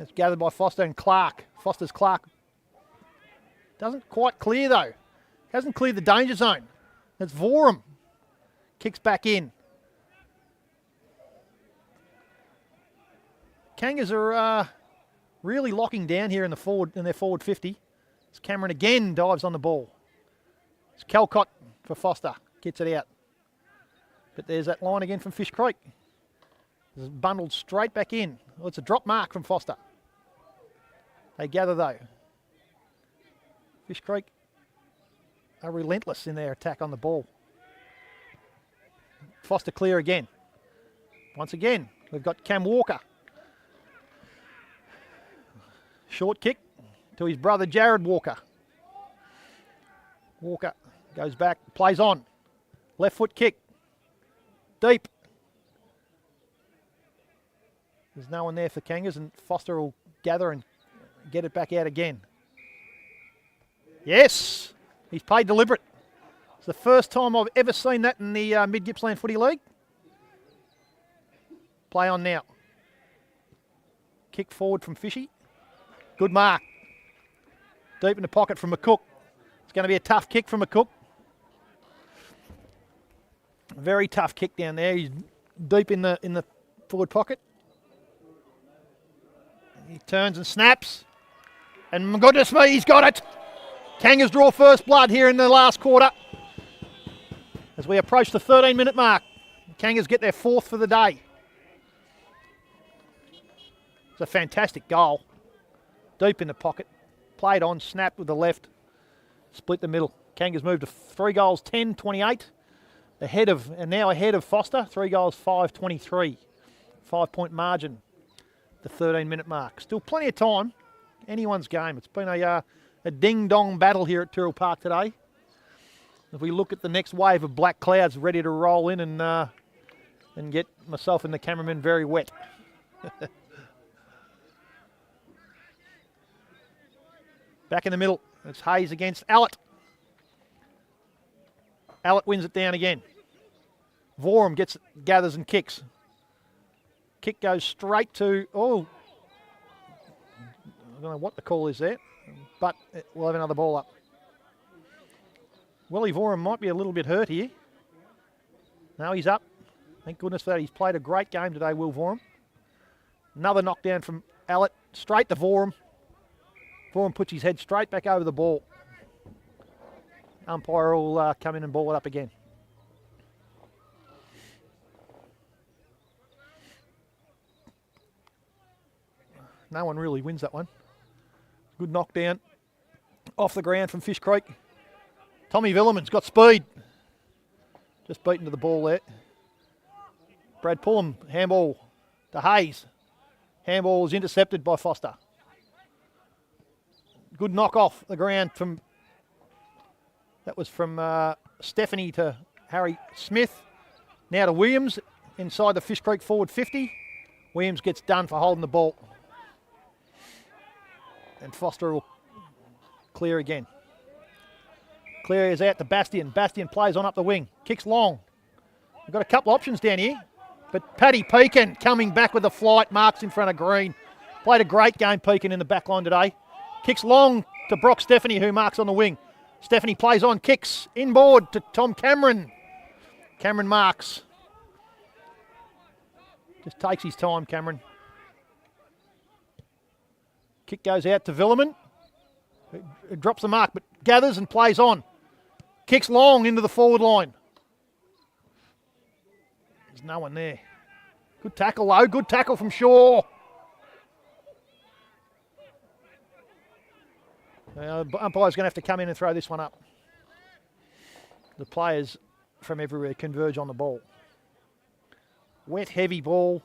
Speaker 1: It's gathered by Foster and Clark. Foster's Clark. Doesn't quite clear though. Hasn't cleared the danger zone. It's Vorum. Kicks back in. Kangas are really locking down here in their forward 50. As Cameron again dives on the ball. It's Calcott for Foster. Gets it out. But there's that line again from Fish Creek. It's bundled straight back in. Well, it's a drop mark from Foster. They gather though. Fish Creek are relentless in their attack on the ball. Foster clear again. Once again, we've got Cam Walker. Short kick to his brother Jared Walker. Walker goes back, plays on. Left foot kick. Deep. There's no one there for Kangas, and Foster will gather and get it back out again. Yes! He's played deliberate. It's the first time I've ever seen that in the Mid-Gippsland Footy League. Play on now. Kick forward from Fishy. Good mark. Deep in the pocket from McCook. It's going to be a tough kick from McCook. Very tough kick down there. He's deep in the forward pocket. He turns and snaps. And goodness me, he's got it. Kangas draw first blood here in the last quarter. As we approach the 13-minute mark. Kangas get their fourth for the day. It's a fantastic goal. Deep in the pocket. Played on, snapped with the left. Split the middle. Kangas moved to 3 goals, 10-28. Now ahead of Foster. 3 goals, 5-23. 5-point margin. The 13-minute mark. Still plenty of time. Anyone's game. It's been a ding-dong battle here at Tyrrell Park today. If we look at the next wave of black clouds ready to roll in and get myself and the cameraman very wet. Back in the middle. It's Hayes against Allett. Allett wins it down again. Vorum gathers and kicks. Kick goes straight to, I don't know what the call is there, but we'll have another ball up. Willie Vorum might be a little bit hurt here. No, he's up. Thank goodness for that. He's played a great game today, Will Vorum. Another knockdown from Allett, straight to Vorum. Vorum puts his head straight back over the ball. Umpire will come in and ball it up again. No one really wins that one. Good knockdown off the ground from Fish Creek. Tommy Villerman's got speed. Just beaten to the ball there. Brad Pullum, handball to Hayes. Handball was intercepted by Foster. Good knock off the ground from, that was from Stephanie to Harry Smith. Now to Williams inside the Fish Creek forward 50. Williams gets done for holding the ball. And Foster will clear again. Clear is out to Bastian. Bastian plays on up the wing. Kicks long. We've got a couple options down here. But Paddy Pekin coming back with a flight. Marks in front of Green. Played a great game, Pekin, in the back line today. Kicks long to Brock Stephanie, who marks on the wing. Stephanie plays on, kicks inboard to Tom Cameron. Cameron marks. Just takes his time, Cameron. Kick goes out to Villerman. It drops the mark, but gathers and plays on. Kicks long into the forward line. There's no one there. Good tackle, though. Good tackle from Shaw. Umpire's going to have to come in and throw this one up. The players from everywhere converge on the ball. Wet, heavy ball.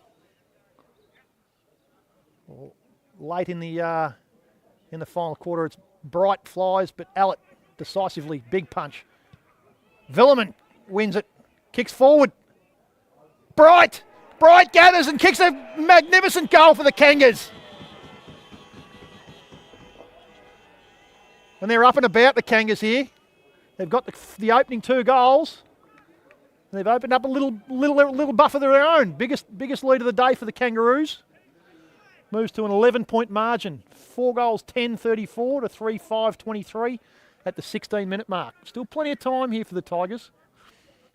Speaker 1: Late in the final quarter, it's Bright flies, but Allett decisively, big punch. Villerman wins it, kicks forward. Bright gathers and kicks a magnificent goal for the Kangas. And they're up and about, the Kangas here. They've got the opening 2 goals. And they've opened up a little buffer of their own. Biggest lead of the day for the Kangaroos. Moves to an 11-point margin. 4 goals, 10-34 to 3-5-23 at the 16-minute mark. Still plenty of time here for the Tigers.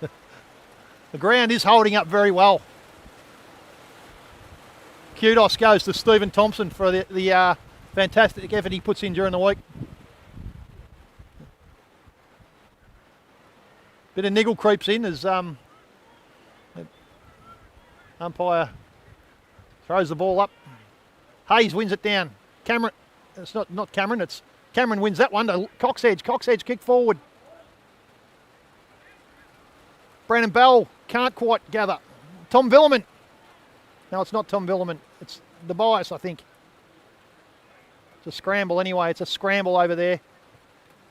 Speaker 1: The ground is holding up very well. Kudos goes to Stephen Thompson for the fantastic effort he puts in during the week. Bit of niggle creeps in as umpire throws the ball up. Hayes wins it down. Cameron, it's not Cameron, it's Cameron wins that one to Coxedge. Coxedge kick forward. Brandon Bell can't quite gather. Tom Villerman. No, it's not Tom Villerman. It's the bias, I think. It's a scramble anyway. It's a scramble over there.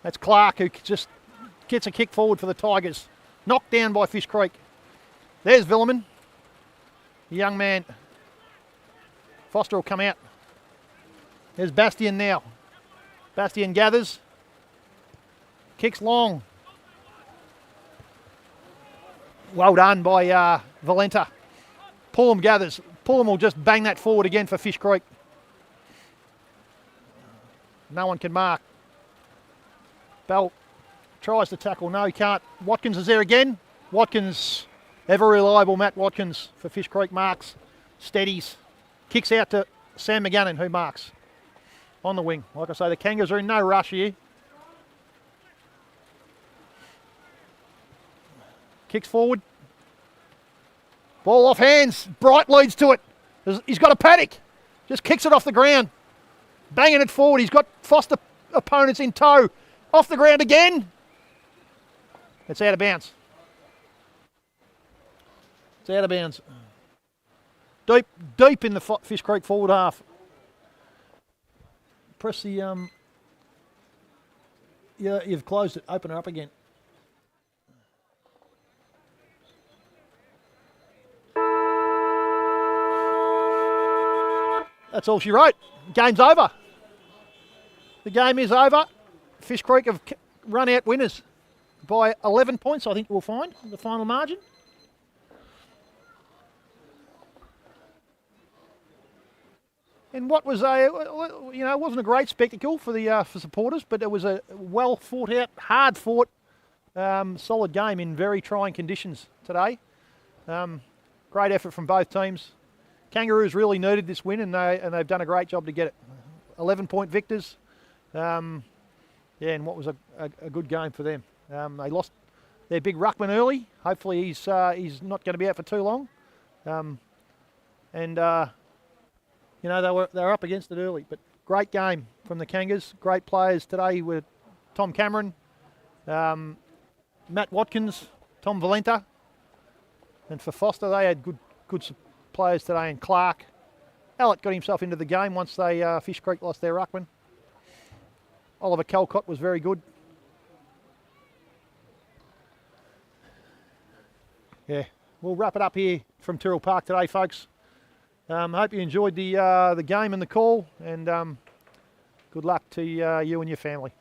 Speaker 1: That's Clark who just gets a kick forward for the Tigers. Knocked down by Fish Creek. There's Villerman. The young man. Foster will come out. There's Bastian now. Bastian gathers. Kicks long. Well done by Valenta. Pullum gathers. Pullum will just bang that forward again for Fish Creek. No one can mark. Bell tries to tackle. No, he can't. Watkins is there again. Watkins, ever reliable Matt Watkins for Fish Creek, marks. Steadies. Kicks out to Sam McGannon, who marks on the wing. Like I say, the Kangas are in no rush here. Kicks forward. Ball off hands. Bright leads to it. He's got a paddock. Just kicks it off the ground. Banging it forward. He's got Foster opponents in tow. Off the ground again. It's out of bounds. It's out of bounds. Deep in the Fish Creek forward half. Press the, yeah, you've closed it. Open it up again. That's all she wrote. Game's over. The game is over. Fish Creek have run out winners by 11 points, I think we'll find, the final margin. And what was it wasn't a great spectacle for the for supporters, but it was a well fought out, hard fought, solid game in very trying conditions today. Great effort from both teams. Kangaroos really needed this win, and they've done a great job to get it. 11-point victors. And what was a good game for them. They lost their big ruckman early. Hopefully he's not going to be out for too long. They were up against it early, but great game from the Kangas. Great players today with Tom Cameron, Matt Watkins, Tom Valenta, and for Foster they had good players today. And Clark, Alec got himself into the game once they Fish Creek lost their ruckman. Oliver Calcott was very good. Yeah, we'll wrap it up here from Tyrrell Park today, folks. Hope you enjoyed the game and the call, and good luck to you and your family.